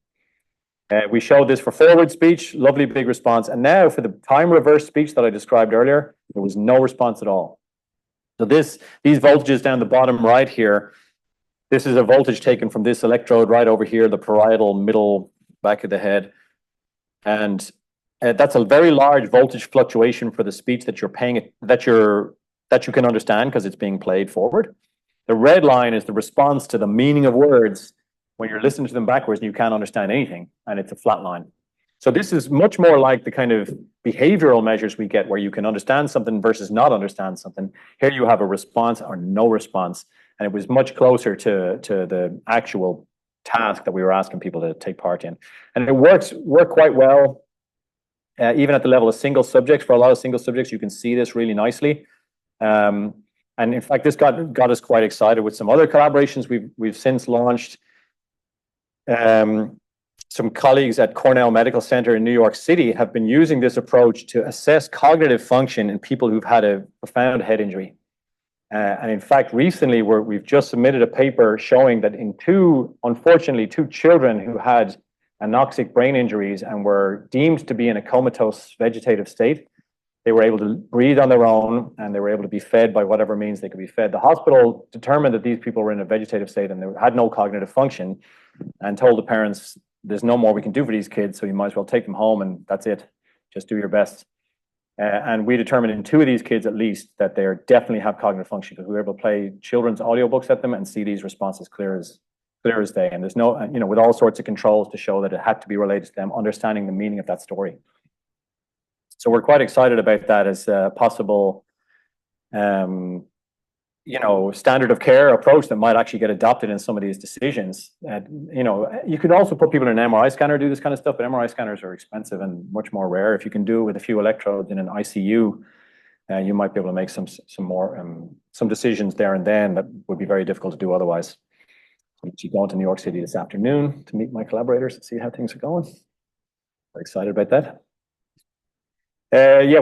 We showed this for forward speech, lovely big response. And now for the time reverse speech that I described earlier, there was no response at all. So these voltages down the bottom right here, this is a voltage taken from this electrode right over here, the parietal middle back of the head. And that's a very large voltage fluctuation for the speech that you're paying, that you can understand because it's being played forward. The red line is the response to the meaning of words when you're listening to them backwards and you can't understand anything, and it's a flat line. So this is much more like the kind of behavioral measures we get where you can understand something versus not understand something. Here you have a response or no response, and it was much closer to the actual task that we were asking people to take part in. And it worked quite well, even at the level of single subjects. For a lot of single subjects, you can see this really nicely. And in fact, this got us quite excited with some other collaborations we've since launched. Some colleagues at Cornell Medical Center in New York City have been using this approach to assess cognitive function in people who've had a profound head injury. And in fact, recently we've just submitted a paper showing that in unfortunately, two children who had anoxic brain injuries and were deemed to be in a comatose vegetative state, they were able to breathe on their own and they were able to be fed by whatever means they could be fed. The hospital determined that these people were in a vegetative state and they had no cognitive function, and told the parents, there's no more we can do for these kids, so you might as well take them home and that's it. Just do your best. And we determined in two of these kids at least that they definitely have cognitive function, because we were able to play children's audiobooks at them and see these responses clear as day. And there's no, with all sorts of controls to show that it had to be related to them understanding the meaning of that story. So we're quite excited about that as a possible, standard of care approach that might actually get adopted in some of these decisions. You could also put people in an MRI scanner to do this kind of stuff, but MRI scanners are expensive and much more rare. If you can do it with a few electrodes in an ICU, you might be able to make some decisions there and then that would be very difficult to do otherwise. I'm actually going to New York City this afternoon to meet my collaborators and see how things are going. Very excited about that.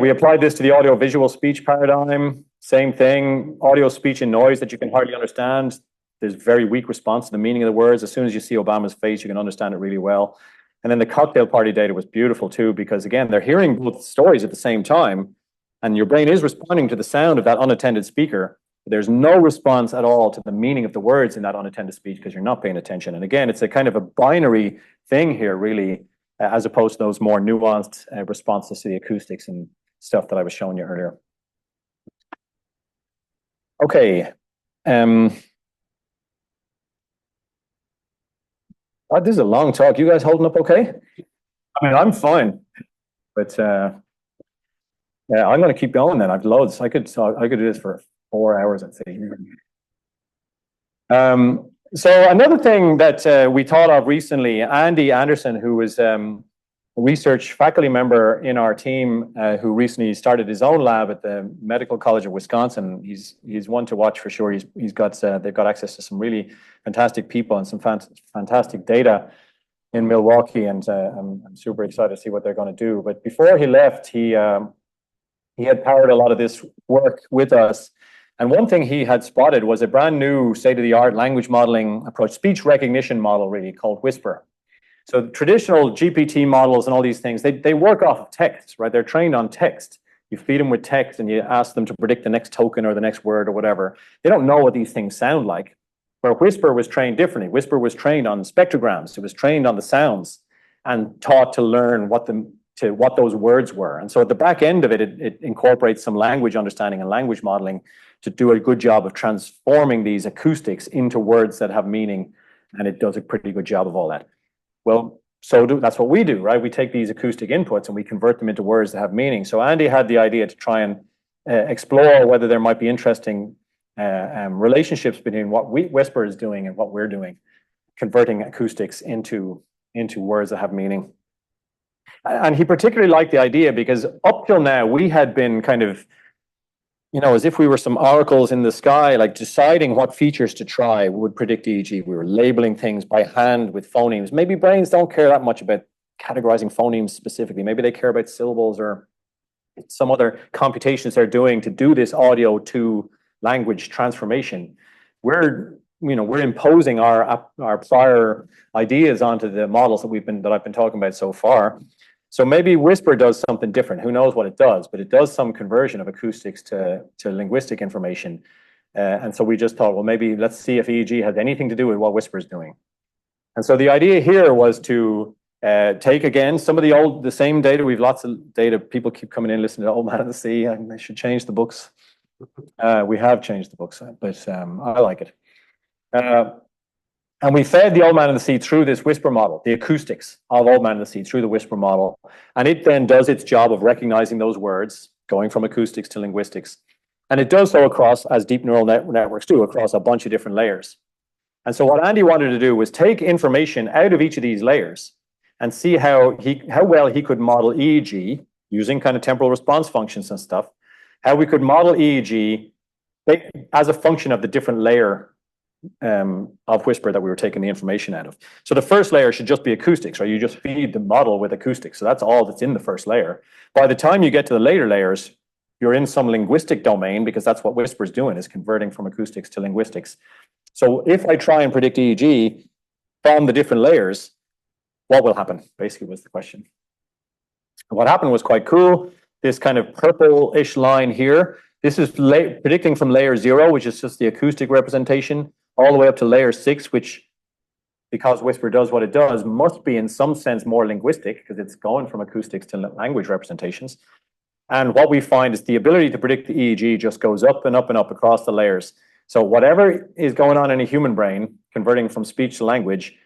We applied this to the audio-visual speech paradigm. Same thing, audio, speech, and noise that you can hardly understand. There's very weak response to the meaning of the words. As soon as you see Obama's face, you can understand it really well. And then the cocktail party data was beautiful too, because again, they're hearing both stories at the same time, and your brain is responding to the sound of that unattended speaker. But there's no response at all to the meaning of the words in that unattended speech because you're not paying attention. And again, it's a kind of a binary thing here, really, as opposed to those more nuanced responses to the acoustics and stuff that I was showing you earlier. Okay. This is a long talk. You guys holding up okay? I mean, I'm fine, but I'm going to keep going then. I've loads. I could do this for 4 hours, I'd say. So another thing that we thought of recently, Andy Anderson, who was a research faculty member in our team, who recently started his own lab at the Medical College of Wisconsin. He's one to watch for sure. They've got access to some really fantastic people and some fantastic data in Milwaukee, and I'm super excited to see what they're going to do. But before he left, he had powered a lot of this work with us. And one thing he had spotted was a brand new state-of-the-art language modeling approach, speech recognition model, really, called Whisper. So traditional GPT models and all these things, they work off of text, right? They're trained on text. You feed them with text and you ask them to predict the next token or the next word or whatever. They don't know what these things sound like. But Whisper was trained differently. Whisper was trained on spectrograms. It was trained on the sounds and taught to learn what those words were. And so at the back end of it, it incorporates some language understanding and language modeling to do a good job of transforming these acoustics into words that have meaning. And it does a pretty good job of all that. Well, that's what we do, right? We take these acoustic inputs and we convert them into words that have meaning. So Andy had the idea to try and explore whether there might be interesting relationships between what Whisper is doing and what we're doing, converting acoustics into words that have meaning. And he particularly liked the idea because up till now, we had been kind of, as if we were some oracles in the sky, like deciding what features to try would predict EEG. We were labeling things by hand with phonemes. Maybe brains don't care that much about categorizing phonemes specifically. Maybe they care about syllables or some other computations they're doing to do this audio to language transformation. We're imposing our prior ideas onto the models that I've been talking about so far. So maybe whisper does something different. Who knows what it does, but it does some conversion of acoustics to linguistic information. And so we just thought, well, maybe let's see if EEG has anything to do with what whisper is doing. And so the idea here was to take again some of the same data. We've lots of data. People keep coming in, listening to Old Man of the Sea, and they should change the books. We have changed the books, but I like it. And we fed the Old Man of the Sea through this whisper model, the acoustics of Old Man of the Sea through the whisper model. And it then does its job of recognizing those words, going from acoustics to linguistics. And it does so across, as deep neural networks do, across a bunch of different layers. And so what Andy wanted to do was take information out of each of these layers and see how well he could model EEG using kind of temporal response functions and stuff, how we could model EEG as a function of the different layer of whisper that we were taking the information out of. So the first layer should just be acoustics, right? You just feed the model with acoustics. So that's all that's in the first layer. By the time you get to the later layers, you're in some linguistic domain, because that's what whisper is doing, is converting from acoustics to linguistics. So if I try and predict EEG from the different layers, what will happen? Basically was the question. And what happened was quite cool. This kind of purple-ish line here, this is predicting from layer 0, which is just the acoustic representation, all the way up to layer 6, which, because whisper does what it does, must be in some sense more linguistic, because it's going from acoustics to language representations. And what we find is the ability to predict the EEG just goes up and up and up across the layers. So whatever is going on in a human brain, converting from speech to language,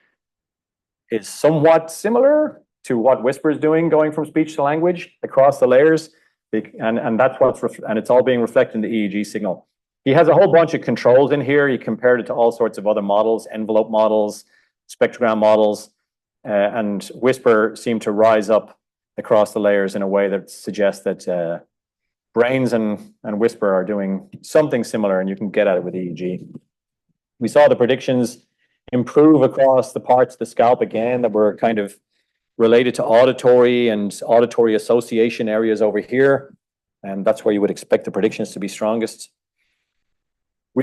is somewhat similar to what whisper is doing, going from speech to language across the layers. And that's and it's all being reflected in the EEG signal. He has a whole bunch of controls in here. He compared it to all sorts of other models, envelope models, spectrogram models, and whisper seemed to rise up across the layers in a way that suggests that brains and whisper are doing something similar, and you can get at it with EEG. We saw the predictions improve across the parts of the scalp again that were kind of related to auditory and auditory association areas over here, and that's where you would expect the predictions to be strongest.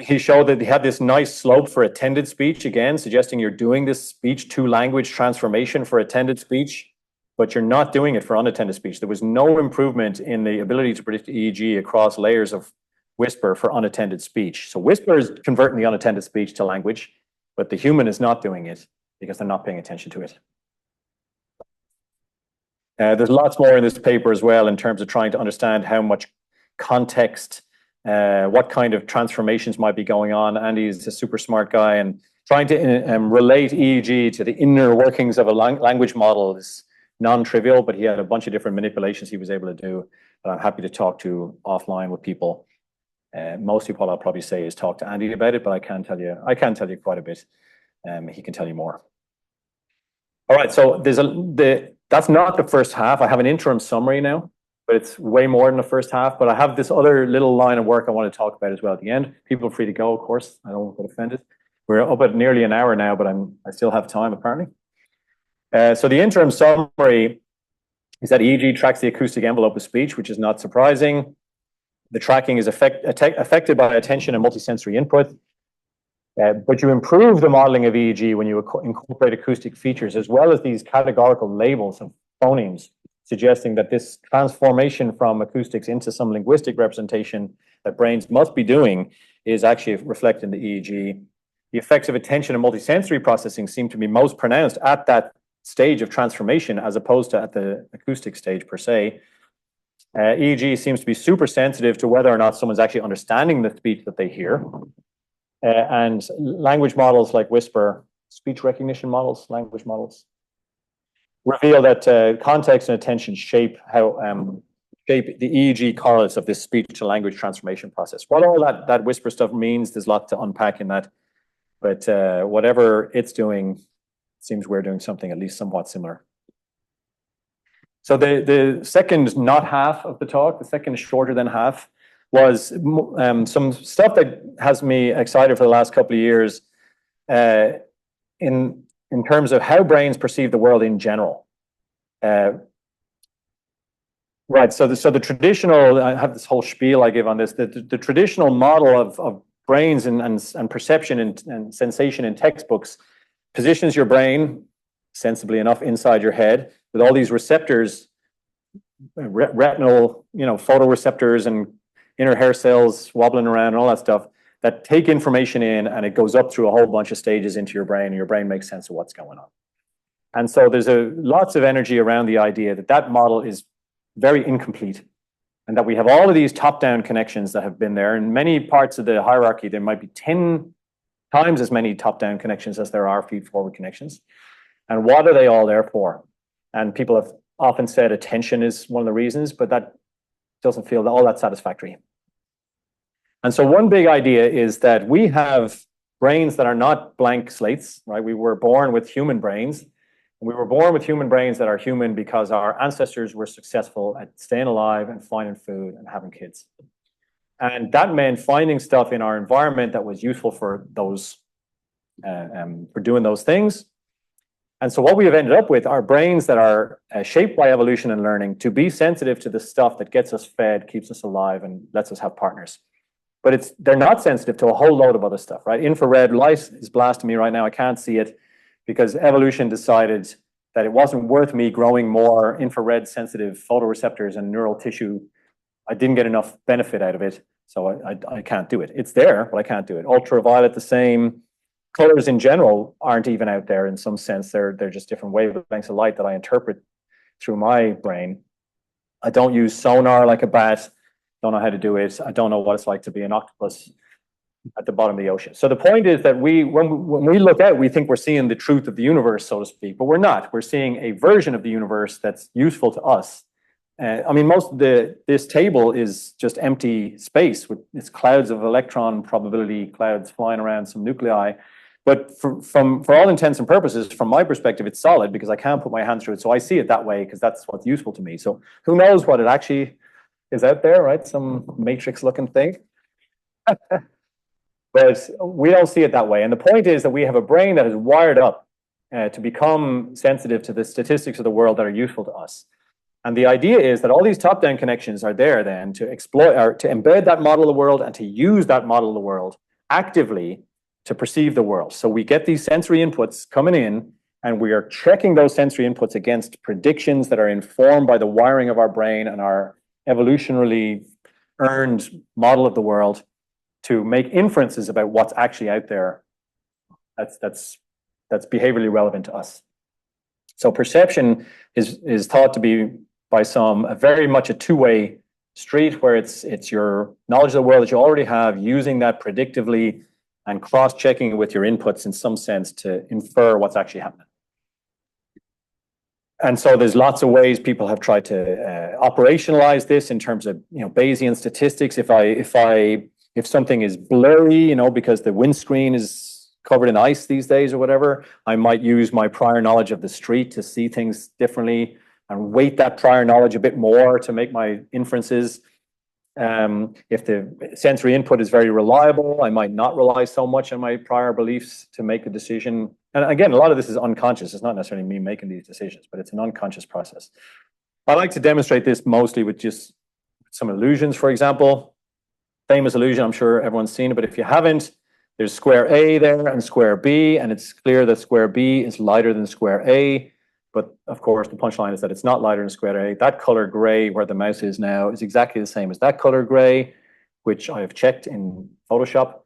He showed that he had this nice slope for attended speech, again, suggesting you're doing this speech to language transformation for attended speech, but you're not doing it for unattended speech. There was no improvement in the ability to predict EEG across layers of whisper for unattended speech. So whisper is converting the unattended speech to language, but the human is not doing it because they're not paying attention to it. There's lots more in this paper as well in terms of trying to understand how much context, what kind of transformations might be going on. Andy's a super smart guy, and trying to relate EEG to the inner workings of a language model is non-trivial, but he had a bunch of different manipulations he was able to do that I'm happy to talk to offline with people. Mostly what I'll probably say is talk to Andy about it, but I can tell you quite a bit. He can tell you more. All right, so that's not the first half. I have an interim summary now, but it's way more than the first half. But I have this other little line of work I want to talk about as well at the end. People are free to go, of course. I don't want to get offended. We're up at nearly an hour now, but I still have time apparently. So the interim summary is that EEG tracks the acoustic envelope of speech, which is not surprising. The tracking is affected by attention and multisensory input. But you improve the modeling of EEG when you incorporate acoustic features, as well as these categorical labels of phonemes, suggesting that this transformation from acoustics into some linguistic representation that brains must be doing is actually reflected in the EEG. The effects of attention and multisensory processing seem to be most pronounced at that stage of transformation, as opposed to at the acoustic stage per se. EEG seems to be super sensitive to whether or not someone's actually understanding the speech that they hear. And language models like whisper, speech recognition models, language models, reveal that context and attention shape the EEG correlates of this speech to language transformation process. What all that whisper stuff means, there's a lot to unpack in that. But whatever it's doing, seems we're doing something at least somewhat similar. So the second not half of the talk, the second shorter than half, was some stuff that has me excited for the last couple of years in terms of how brains perceive the world in general. Right, so the traditional, I have this whole spiel I give on this, the traditional model of brains and perception and sensation in textbooks positions your brain, sensibly enough, inside your head with all these receptors retinal, photoreceptors and inner hair cells wobbling around and all that stuff that take information in, and it goes up through a whole bunch of stages into your brain, and your brain makes sense of what's going on. And so there's lots of energy around the idea that that model is very incomplete, and that we have all of these top-down connections that have been there. In many parts of the hierarchy, there might be 10 times as many top-down connections as there are feed-forward connections. And what are they all there for? And people have often said attention is one of the reasons, but that doesn't feel all that satisfactory. And so one big idea is that we have brains that are not blank slates, right? We were born with human brains. We were born with human brains that are human because our ancestors were successful at staying alive and finding food and having kids. And that meant finding stuff in our environment that was useful for those, for doing those things. And so what we have ended up with are brains that are shaped by evolution and learning to be sensitive to the stuff that gets us fed, keeps us alive, and lets us have partners. But they're not sensitive to a whole load of other stuff, right? Infrared light is blasting me right now. I can't see it because evolution decided that it wasn't worth me growing more infrared sensitive photoreceptors and neural tissue. I didn't get enough benefit out of it, so I can't do it. It's there, but I can't do it. Ultraviolet, the same. Colors in general aren't even out there in some sense. They're just different wavelengths of light that I interpret through my brain. I don't use sonar like a bat. Don't know how to do it. I don't know what it's like to be an octopus at the bottom of the ocean. So the point is that when we look out, we think we're seeing the truth of the universe, so to speak, but we're not. We're seeing a version of the universe that's useful to us. I mean, most of this table is just empty space with its clouds of electron probability clouds flying around some nuclei. But for all intents and purposes, from my perspective, it's solid because I can't put my hands through it. So I see it that way because that's what's useful to me. So who knows what it actually is out there, right? Some matrix-looking thing. But we don't see it that way. And the point is that we have a brain that is wired up to become sensitive to the statistics of the world that are useful to us. And the idea is that all these top-down connections are there then to exploit or to embed that model of the world and to use that model of the world actively to perceive the world. So we get these sensory inputs coming in, and we are checking those sensory inputs against predictions that are informed by the wiring of our brain and our evolutionarily earned model of the world to make inferences about what's actually out there that's behaviorally relevant to us. So perception is thought to be by some very much a two-way street, where it's your knowledge of the world that you already have, using that predictively and cross-checking it with your inputs in some sense to infer what's actually happening. And so there's lots of ways people have tried to operationalize this in terms of Bayesian statistics. If something is blurry, because the windscreen is covered in ice these days or whatever, I might use my prior knowledge of the street to see things differently and weight that prior knowledge a bit more to make my inferences. If the sensory input is very reliable, I might not rely so much on my prior beliefs to make a decision. And again, a lot of this is unconscious. It's not necessarily me making these decisions, but it's an unconscious process. I like to demonstrate this mostly with just some illusions, for example. Famous illusion, I'm sure everyone's seen it, but if you haven't, there's square A there and square B, and it's clear that square B is lighter than square A. But of course, the punchline is that it's not lighter than square A. That color gray where the mouse is now is exactly the same as that color gray, which I have checked in Photoshop.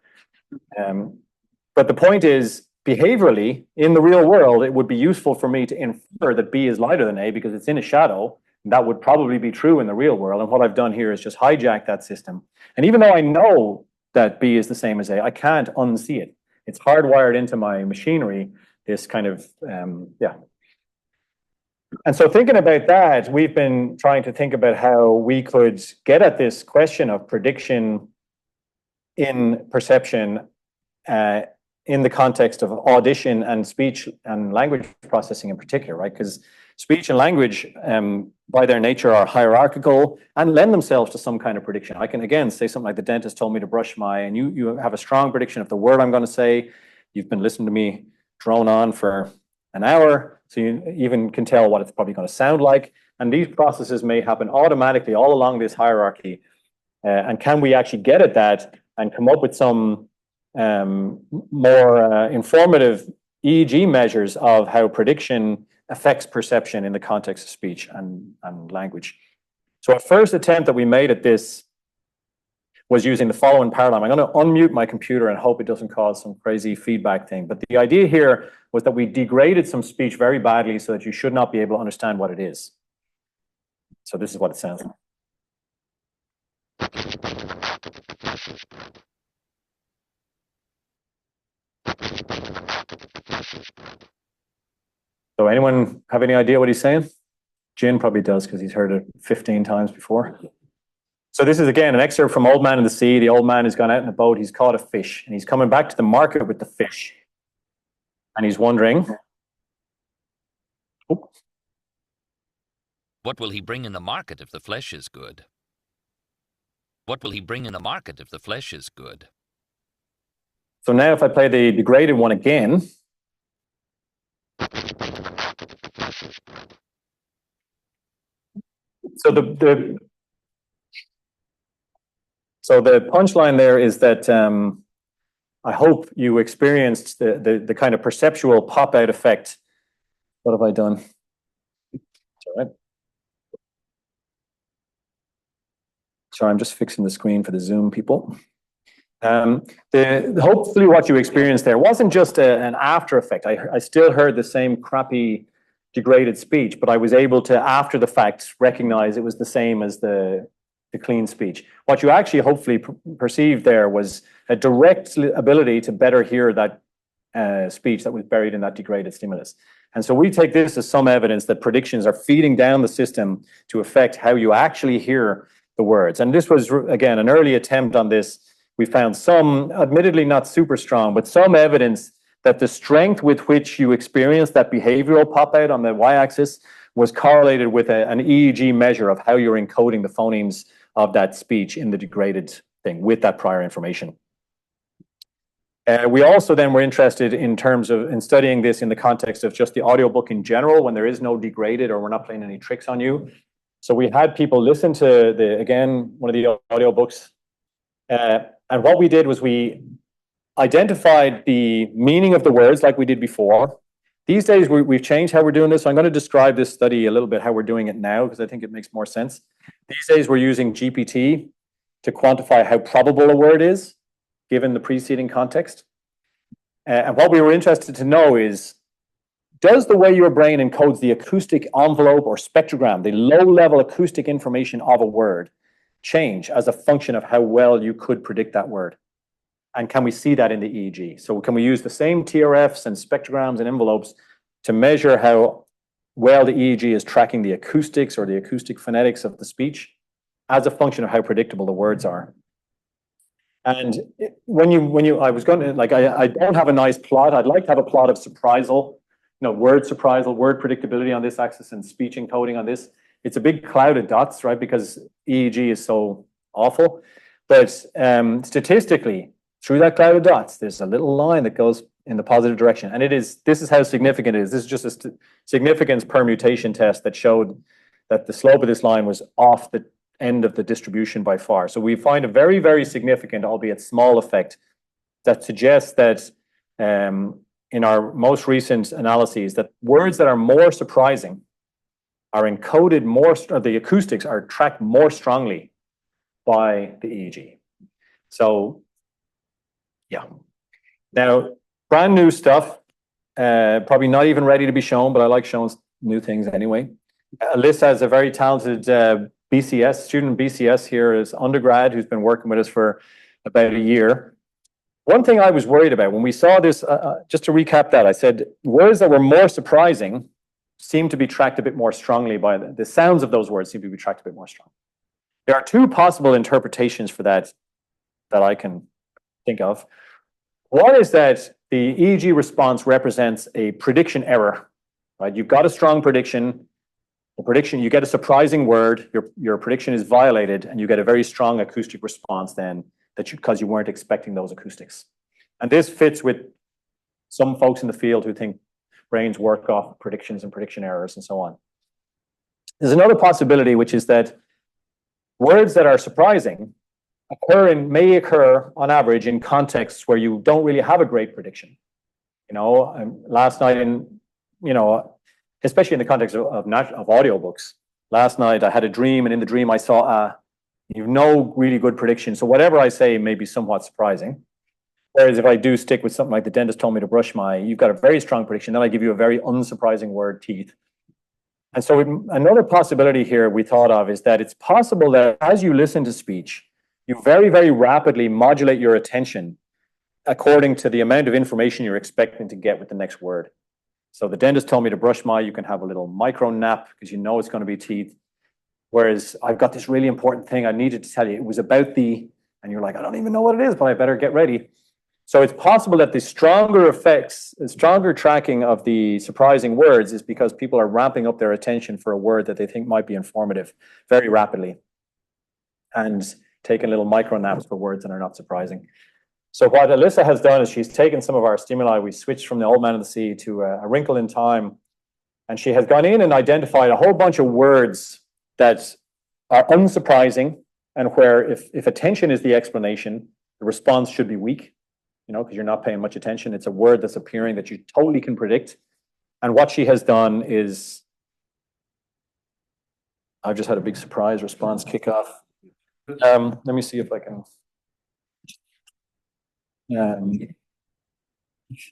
But the point is, behaviorally, in the real world, it would be useful for me to infer that B is lighter than A because it's in a shadow. That would probably be true in the real world. And what I've done here is just hijack that system. And even though I know that B is the same as A, I can't unsee it. It's hardwired into my machinery, this kind of, And so thinking about that, we've been trying to think about how we could get at this question of prediction in perception in the context of audition and speech and language processing in particular, right? Because speech and language, by their nature, are hierarchical and lend themselves to some kind of prediction. I can, again, say something like the dentist told me to brush and you have a strong prediction of the word I'm going to say. You've been listening to me drone on for an hour, so you even can tell what it's probably going to sound like. And these processes may happen automatically all along this hierarchy. And can we actually get at that and come up with some more informative EEG measures of how prediction affects perception in the context of speech and language? So a first attempt that we made at this was using the following paradigm. I'm going to unmute my computer and hope it doesn't cause some crazy feedback thing. But the idea here was that we degraded some speech very badly so that you should not be able to understand what it is. So this is what it sounds like. So anyone have any idea what he's saying? Jin probably does because he's heard it 15 times before. So this is, again, an excerpt from Old Man in the Sea. The old man has gone out in a boat. He's caught a fish, and he's coming back to the market with the fish. And he's wondering, what will he bring in the market if the flesh is good? What will he bring in the market if the flesh is good? So now if I play the degraded one again, so the punchline there is that I hope you experienced the kind of perceptual pop-out effect. What have I done? It's all right. Sorry, I'm just fixing the screen for the Zoom people. Hopefully what you experienced there wasn't just an after effect. I still heard the same crappy degraded speech, but I was able to, after the fact, recognize it was the same as the clean speech. What you actually hopefully perceived there was a direct ability to better hear that speech that was buried in that degraded stimulus. And so we take this as some evidence that predictions are feeding down the system to affect how you actually hear the words. And this was, again, an early attempt on this. We found some, admittedly not super strong, but some evidence that the strength with which you experience that behavioral pop-out on the y-axis was correlated with an EEG measure of how you're encoding the phonemes of that speech in the degraded thing with that prior information. We also then were interested in terms of in studying this in the context of just the audiobook in general, when there is no degraded or we're not playing any tricks on you. So we had people listen to one of the audiobooks, and what we did was we identified the meaning of the words like we did before. These days we've changed how we're doing this. So I'm going to describe this study a little bit how we're doing it now because I think it makes more sense. These days we're using GPT to quantify how probable a word is given the preceding context. And what we were interested to know is, does the way your brain encodes the acoustic envelope or spectrogram, the low-level acoustic information of a word, change as a function of how well you could predict that word? And can we see that in the EEG? So can we use the same TRFs and spectrograms and envelopes to measure how well the EEG is tracking the acoustics or the acoustic phonetics of the speech as a function of how predictable the words are? And I was going to, like, I don't have a nice plot. I'd like to have a plot of surprisal, word surprisal, word predictability on this axis and speech encoding on this. It's a big cloud of dots, right? Because EEG is so awful. But statistically, through that cloud of dots, there's a little line that goes in the positive direction. And this is how significant it is. This is just a significance permutation test that showed that the slope of this line was off the end of the distribution by far. So we find a very, very significant, albeit small effect that suggests that in our most recent analyses, that words that are more surprising are encoded more, or the acoustics are tracked more strongly by the EEG. So, yeah. Now, brand new stuff, probably not even ready to be shown, but I like showing new things anyway. Alyssa has a very talented student BCS here is undergrad who's been working with us for about a year. One thing I was worried about when we saw this, just to recap that, I said words that were more surprising seem to be tracked a bit more strongly by the sounds of those words seem to be tracked a bit more strongly. There are two possible interpretations for that I can think of. One is that the EEG response represents a prediction error, right? You've got a strong prediction. The prediction, you get a surprising word, your prediction is violated, and you get a very strong acoustic response then because you weren't expecting those acoustics. And this fits with some folks in the field who think brains work off predictions and prediction errors and so on. There's another possibility, which is that words that are surprising may occur on average in contexts where you don't really have a great prediction. Last night especially in the context of audiobooks, Last night I had a dream, and in the dream I saw you've no really good prediction. So whatever I say may be somewhat surprising. Whereas if I do stick with something like the dentist told me to brush you've got a very strong prediction. Then I give you a very unsurprising word, teeth. And so another possibility here we thought of is that it's possible that as you listen to speech, you very, very rapidly modulate your attention according to the amount of information you're expecting to get with the next word. So the dentist told me to brush you can have a little micro nap because you know it's going to be teeth. Whereas I've got this really important thing I needed to tell you. It was about and you're like, I don't even know what it is, but I better get ready. So it's possible that the stronger effects, the stronger tracking of the surprising words is because people are ramping up their attention for a word that they think might be informative very rapidly and taking little micro naps for words that are not surprising. So what Alyssa has done is she's taken some of our stimuli. We switched from the Old Man of the Sea to A Wrinkle in Time. And she has gone in and identified a whole bunch of words that are unsurprising and where if attention is the explanation, the response should be weak. Because you're not paying much attention. It's a word that's appearing that you totally can predict. And what she has done is, I've just had a big surprise response kickoff. Let me see if I can. I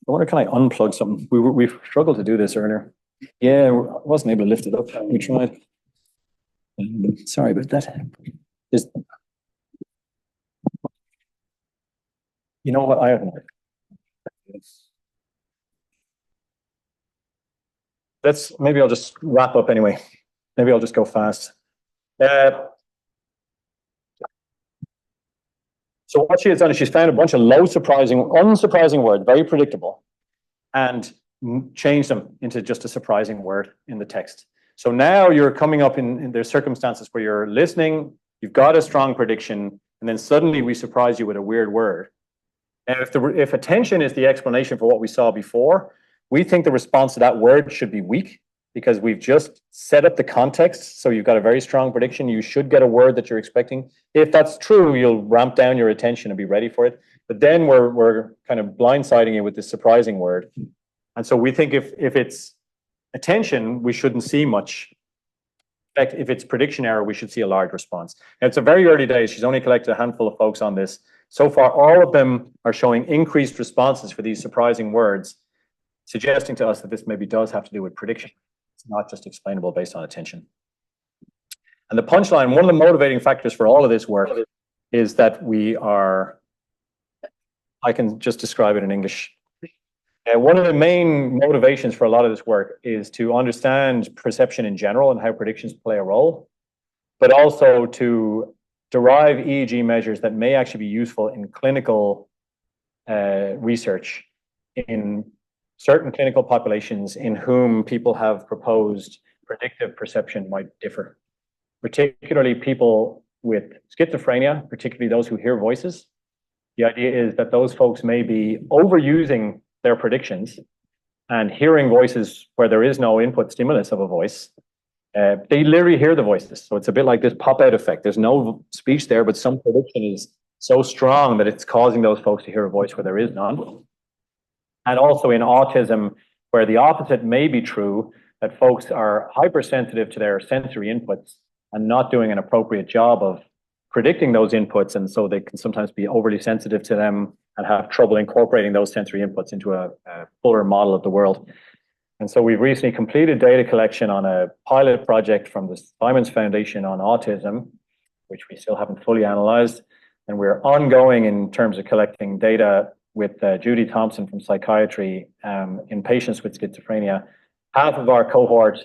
wonder, can I unplug something? We struggled to do this earlier. Yeah, I wasn't able to lift it up. We tried. Sorry about that. You know what? I haven't. Maybe I'll just wrap up anyway. Maybe I'll just go fast. So what she has done is she's found a bunch of unsurprising words, very predictable, and changed them into just a surprising word in the text. So now you're coming up in there's circumstances where you're listening, you've got a strong prediction, and then suddenly we surprise you with a weird word. And if attention is the explanation for what we saw before, we think the response to that word should be weak because we've just set up the context. So you've got a very strong prediction. You should get a word that you're expecting. If that's true, you'll ramp down your attention and be ready for it. But then we're kind of blindsiding you with this surprising word. And so we think if it's attention, we shouldn't see much. In fact, if it's prediction error, we should see a large response. And it's a very early days. She's only collected a handful of folks on this. So far, all of them are showing increased responses for these surprising words, suggesting to us that this maybe does have to do with prediction. It's not just explainable based on attention. And the punchline, one of the motivating factors for all of this work is that I can just describe it in English. One of the main motivations for a lot of this work is to understand perception in general and how predictions play a role, but also to derive EEG measures that may actually be useful in clinical research in certain clinical populations in whom people have proposed predictive perception might differ, particularly people with schizophrenia, particularly those who hear voices. The idea is that those folks may be overusing their predictions and hearing voices where there is no input stimulus of a voice. They literally hear the voices. So it's a bit like this pop-out effect. There's no speech there, but some prediction is so strong that it's causing those folks to hear a voice where there is none. And also in autism, where the opposite may be true, that folks are hypersensitive to their sensory inputs and not doing an appropriate job of predicting those inputs. And so they can sometimes be overly sensitive to them and have trouble incorporating those sensory inputs into a fuller model of the world. And so we've recently completed data collection on a pilot project from the Simons Foundation on autism, which we still haven't fully analyzed. And we're ongoing in terms of collecting data with Judy Thompson from psychiatry in patients with schizophrenia. Half of our cohort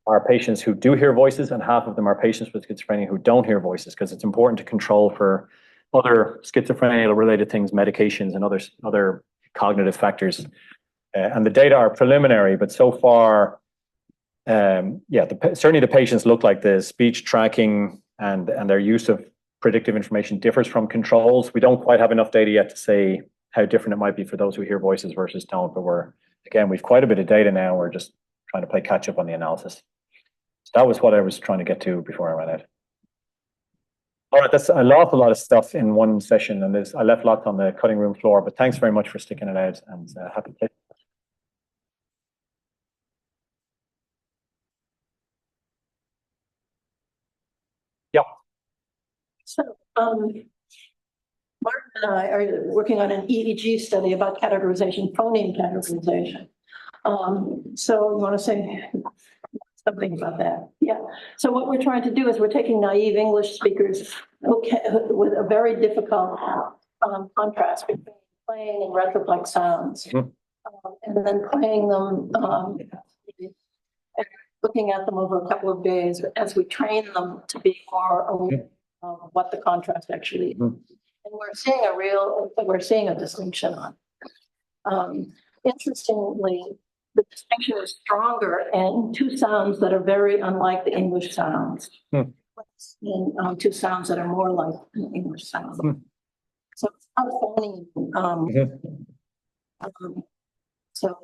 are patients who do hear voices, and half of them are patients with schizophrenia who don't hear voices, because it's important to control for other schizophrenia-related things, medications, and other cognitive factors. And the data are preliminary, but so far, certainly the patients look like the speech tracking and their use of predictive information differs from controls. We don't quite have enough data yet to say how different it might be for those who hear voices versus don't, but we've quite a bit of data now. We're just trying to play catch up on the analysis. So that was what I was trying to get to before I ran out. All right, that's an awful lot of stuff in one session, and I left lots on the cutting room floor, but thanks very much for sticking it out, and happy to take So, Martin and I are working on an EEG study about categorization, phoneme categorization. So you want to say something about that? Yeah. So what we're trying to do is we're taking naive English speakers with a very difficult contrast between playing and retroplex sounds, and then playing them, looking at them over a couple of days as we train them to be more aware of what the contrast actually is. And we're seeing a distinction on. Interestingly, the distinction is stronger in two sounds that are very unlike the English sounds, in two sounds that are more like the English sounds. So it's not phony. So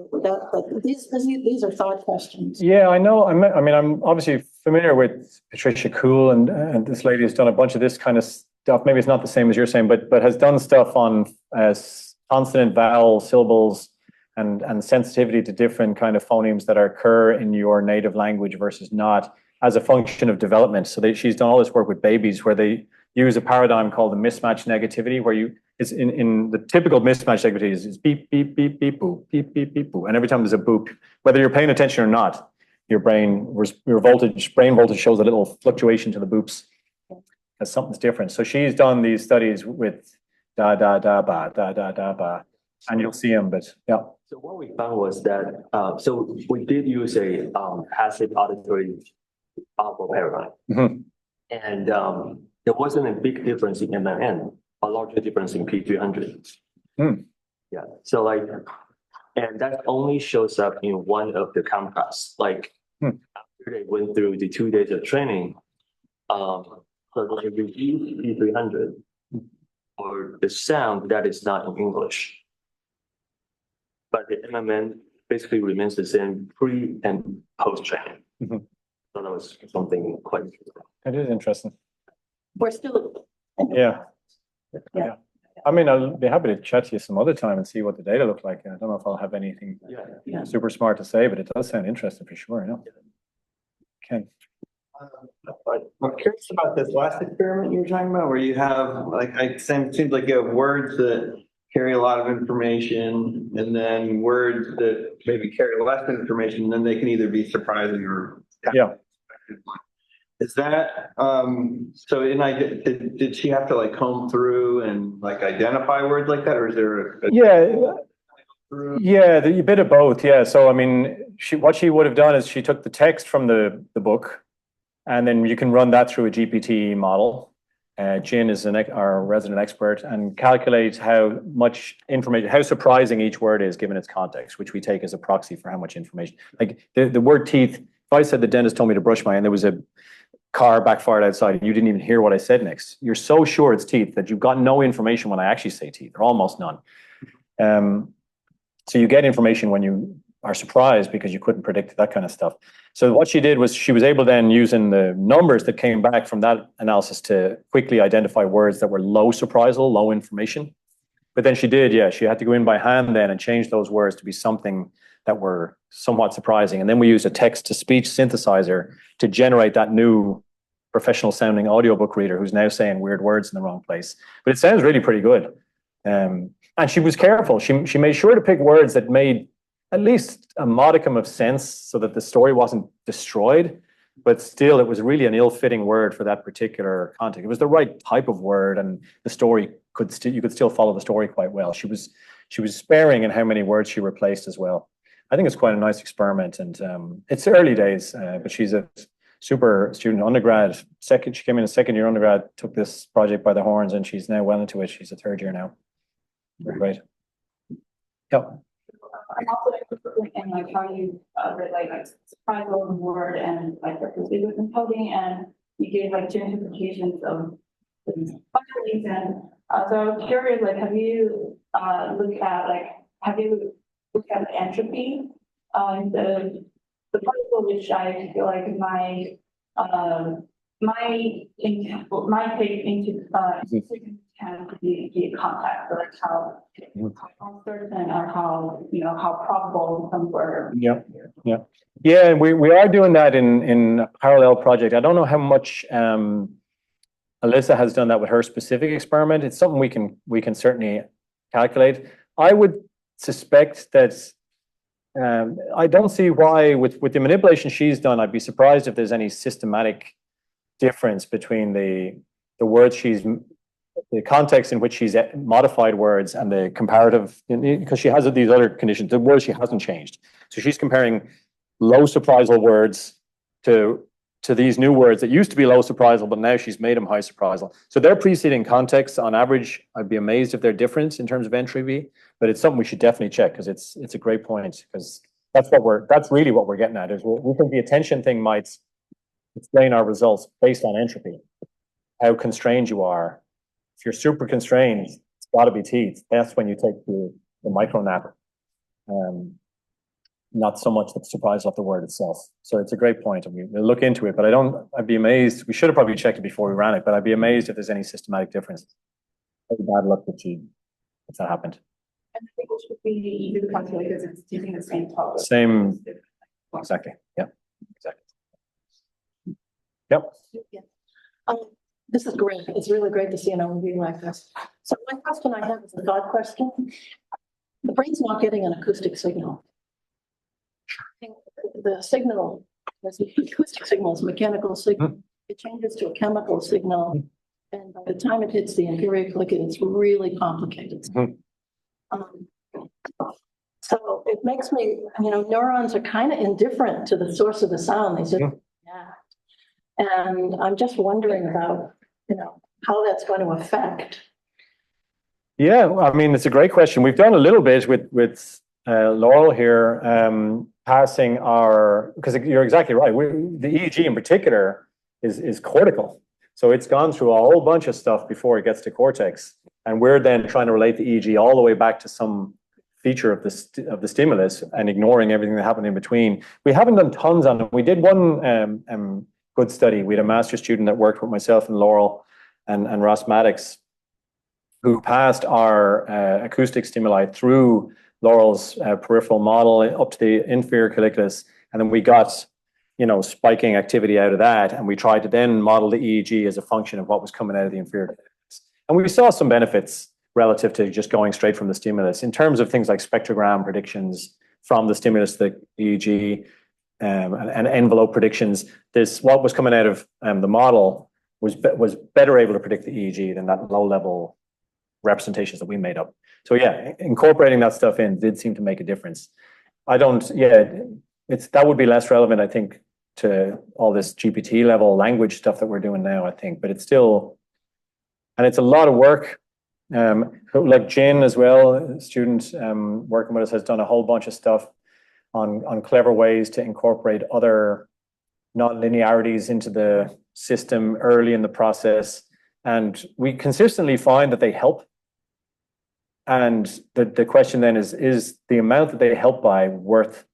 these are thought questions. Yeah, I know. I mean, I'm obviously familiar with Patricia Kuhl, and this lady has done a bunch of this kind of stuff. Maybe it's not the same as you're saying, but has done stuff on consonant, vowel, syllables, and sensitivity to different kind of phonemes that occur in your native language versus not, as a function of development. So she's done all this work with babies where they use a paradigm called the mismatch negativity, where it's in the typical mismatch negativity is beep, beep, beep, beep, boop, beep, beep, beep, boop. And every time there's a boop, whether you're paying attention or not, your brain voltage shows a little fluctuation to the boops as something's different. So she's done these studies with da, da, da, ba, da, da, da, ba, and you'll see them, but yeah. So what we found was that, so we did use a passive auditory paradigm. And there wasn't a big difference in MMN, a larger difference in P300. Yeah, so and that only shows up in one of the contrasts. After they went through the 2 days of training, so they reduced P300 for the sound that is not in English. But the MMN basically remains the same pre and post training. So that was something quite interesting. It is interesting. We're still. Yeah. I mean, I'll be happy to chat to you some other time and see what the data look like. I don't know if I'll have anything super smart to say, but it does sound interesting for sure. Ken. I'm curious about this last experiment you were talking about, where you have it seems like you have words that carry a lot of information, and then words that maybe carry less information, and then they can either be surprising or Is that so? Did she have to comb through and identify words like that, or is there a bit of both? Yeah. So I mean, what she would have done is she took the text from the book, and then you can run that through a GPT model. Jin is our resident expert, and calculates how much information, how surprising each word is given its context, which we take as a proxy for how much information. Like the word teeth. If I said the dentist told me to brush my, and there was a car backfired outside, and you didn't even hear what I said next, you're so sure it's teeth that you've got no information when I actually say teeth, or almost none. So you get information when you are surprised because you couldn't predict that kind of stuff. So what she did was she was able then, using the numbers that came back from that analysis, to quickly identify words that were low surprisal, low information. But then she had to go in by hand then and change those words to be something that were somewhat surprising. And then we used a text-to-speech synthesizer to generate that new professional sounding audiobook reader who's now saying weird words in the wrong place. But it sounds really pretty good. And she was careful. She made sure to pick words that made at least a modicum of sense so that the story wasn't destroyed, but still it was really an ill-fitting word for that particular context. It was the right type of word, and the story you could still follow the story quite well. She was sparing in how many words she replaced as well. I think it's quite a nice experiment, and it's early days, but she's a super student, undergrad. She came in a second year undergrad, took this project by the horns, and she's now well into it. She's a third year now. Great. Yeah. I'm also interested in how you surprise over the word and proceed with encoding, and you gave two interpretations of the functions. And so I was curious, have you looked at entropy? The particle which I feel like my take into can be contact, so how uncertain or how probable some were. Yeah. We are doing that in a parallel project. I don't know how much Alyssa has done that with her specific experiment. It's something we can certainly calculate. I would suspect that I don't see why with the manipulation she's done, I'd be surprised if there's any systematic difference between the words the context in which she's modified words and the comparative, because she has these other conditions, the words she hasn't changed. So she's comparing low surprisal words to these new words that used to be low surprisal, but now she's made them high surprisal. So their preceding contexts, on average, I'd be amazed if they're different in terms of entropy, but it's something we should definitely check because it's a great point, because that's really what we're getting at, is we think the attention thing might explain our results based on entropy, how constrained you are. If you're super constrained, it's got to be teeth. That's when you take the micro nap. Not so much the surprise of the word itself. So it's a great point, and we'll look into it, but I'd be amazed. We should have probably checked it before we ran it, but I'd be amazed if there's any systematic difference. Very bad luck if that happened. And I think it should be easy to calculate because it's using the same topic. Same, exactly, yeah, exactly. Yep. Yeah. This is great. It's really great to see an overview like this. So one question I have is a thought question. The brain's not getting an acoustic signal. The signal, the acoustic signal is a mechanical signal. It changes to a chemical signal. And by the time it hits the inferior collicule, it's really complicated. So it makes me, neurons are kind of indifferent to the source of the sound. They just react. And I'm just wondering about, how that's going to affect. Yeah, I mean, it's a great question. We've done a little bit with Laurel here, passing because you're exactly right. The EEG in particular is cortical. So it's gone through a whole bunch of stuff before it gets to cortex. And we're then trying to relate the EEG all the way back to some feature of the stimulus and ignoring everything that happened in between. We haven't done tons on it. We did one good study. We had a master's student that worked with myself and Laurel and Ross Maddox, who passed our acoustic stimuli through Laurel's peripheral model up to the inferior colliculus, and then we got spiking activity out of that, and we tried to then model the EEG as a function of what was coming out of the inferior colliculus. And we saw some benefits relative to just going straight from the stimulus in terms of things like spectrogram predictions from the stimulus to the EEG, and envelope predictions. What was coming out of the model was better able to predict the EEG than that low level representations that we made up. So yeah, incorporating that stuff in did seem to make a difference. That would be less relevant, I think, to all this GPT level language stuff that we're doing now, I think, but it's still, and it's a lot of work. Like Jin as well, a student working with us, has done a whole bunch of stuff on clever ways to incorporate other non-linearities into the system early in the process. And we consistently find that they help. And the question then is the amount that they help by worth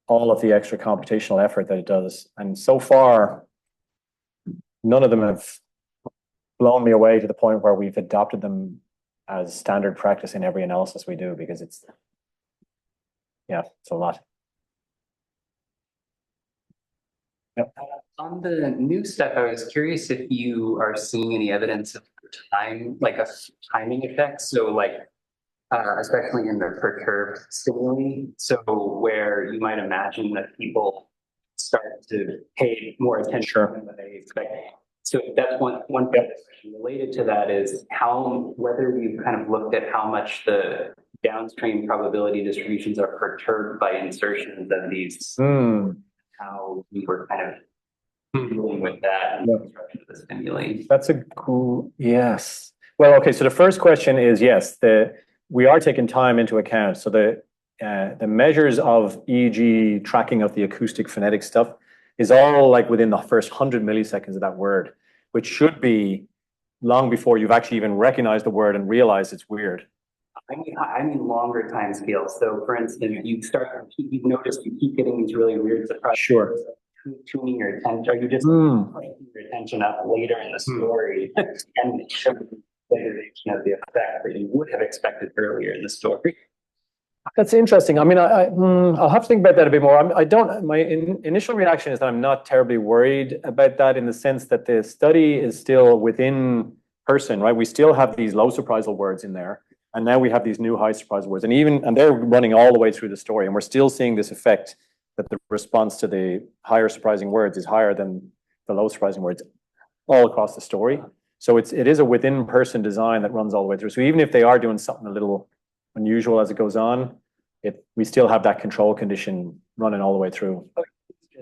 all of the extra computational effort that it does? And so far, none of them have blown me away to the point where we've adopted them as standard practice in every analysis we do, because it's a lot. Yep. On the new stuff, I was curious if you are seeing any evidence of time, like a timing effect. So especially in the perturbed stimuli. So where you might imagine that people start to pay more attention than they expect. So that's one question related to that is whether you've kind of looked at how much the downstream probability distributions are perturbed by insertions of these, how we were kind of dealing with that and the construction of the stimuli. That's a cool, yes. Well, okay, so the first question is, yes, we are taking time into account. So the measures of EEG tracking of the acoustic phonetic stuff is all like within the first 100 milliseconds of that word, which should be long before you've actually even recognized the word and realized it's weird. I mean longer time scales. So for instance, you've noticed you keep getting these really weird surprises. Sure. Tuning your attention, are you just pushing your attention up later in the story and showing the degradation of the effect that you would have expected earlier in the story? That's interesting. I mean, I'll have to think about that a bit more. I don't, my initial reaction is that I'm not terribly worried about that in the sense that the study is still within person, right? We still have these low surprisal words in there. And now we have these new high surprisal words. And they're running all the way through the story. And we're still seeing this effect that the response to the higher surprising words is higher than the low surprising words all across the story. So it is a within person design that runs all the way through. So even if they are doing something a little unusual as it goes on, we still have that control condition running all the way through. I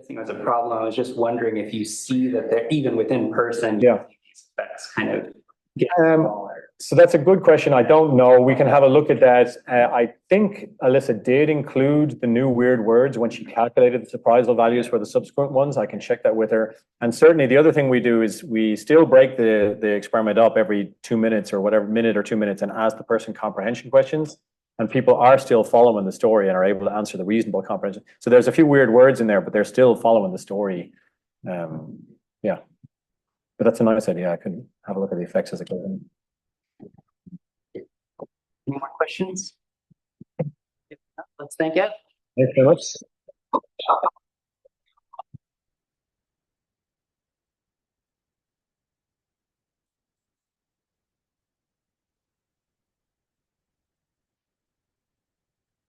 think it was a problem. I was just wondering if you see that they're even within person. Yeah. These effects kind of get smaller. So that's a good question. I don't know. We can have a look at that. I think Alyssa did include the new weird words when she calculated the surprisal values for the subsequent ones. I can check that with her. And certainly the other thing we do is we still break the experiment up every 2 minutes or whatever, minute or 2 minutes, and ask the person comprehension questions. And people are still following the story and are able to answer the reasonable comprehension. So there's a few weird words in there, but they're still following the story. Yeah. But that's a nice idea. I could have a look at the effects as it goes in. Any more questions? If not, let's thank Ed. Thanks very much.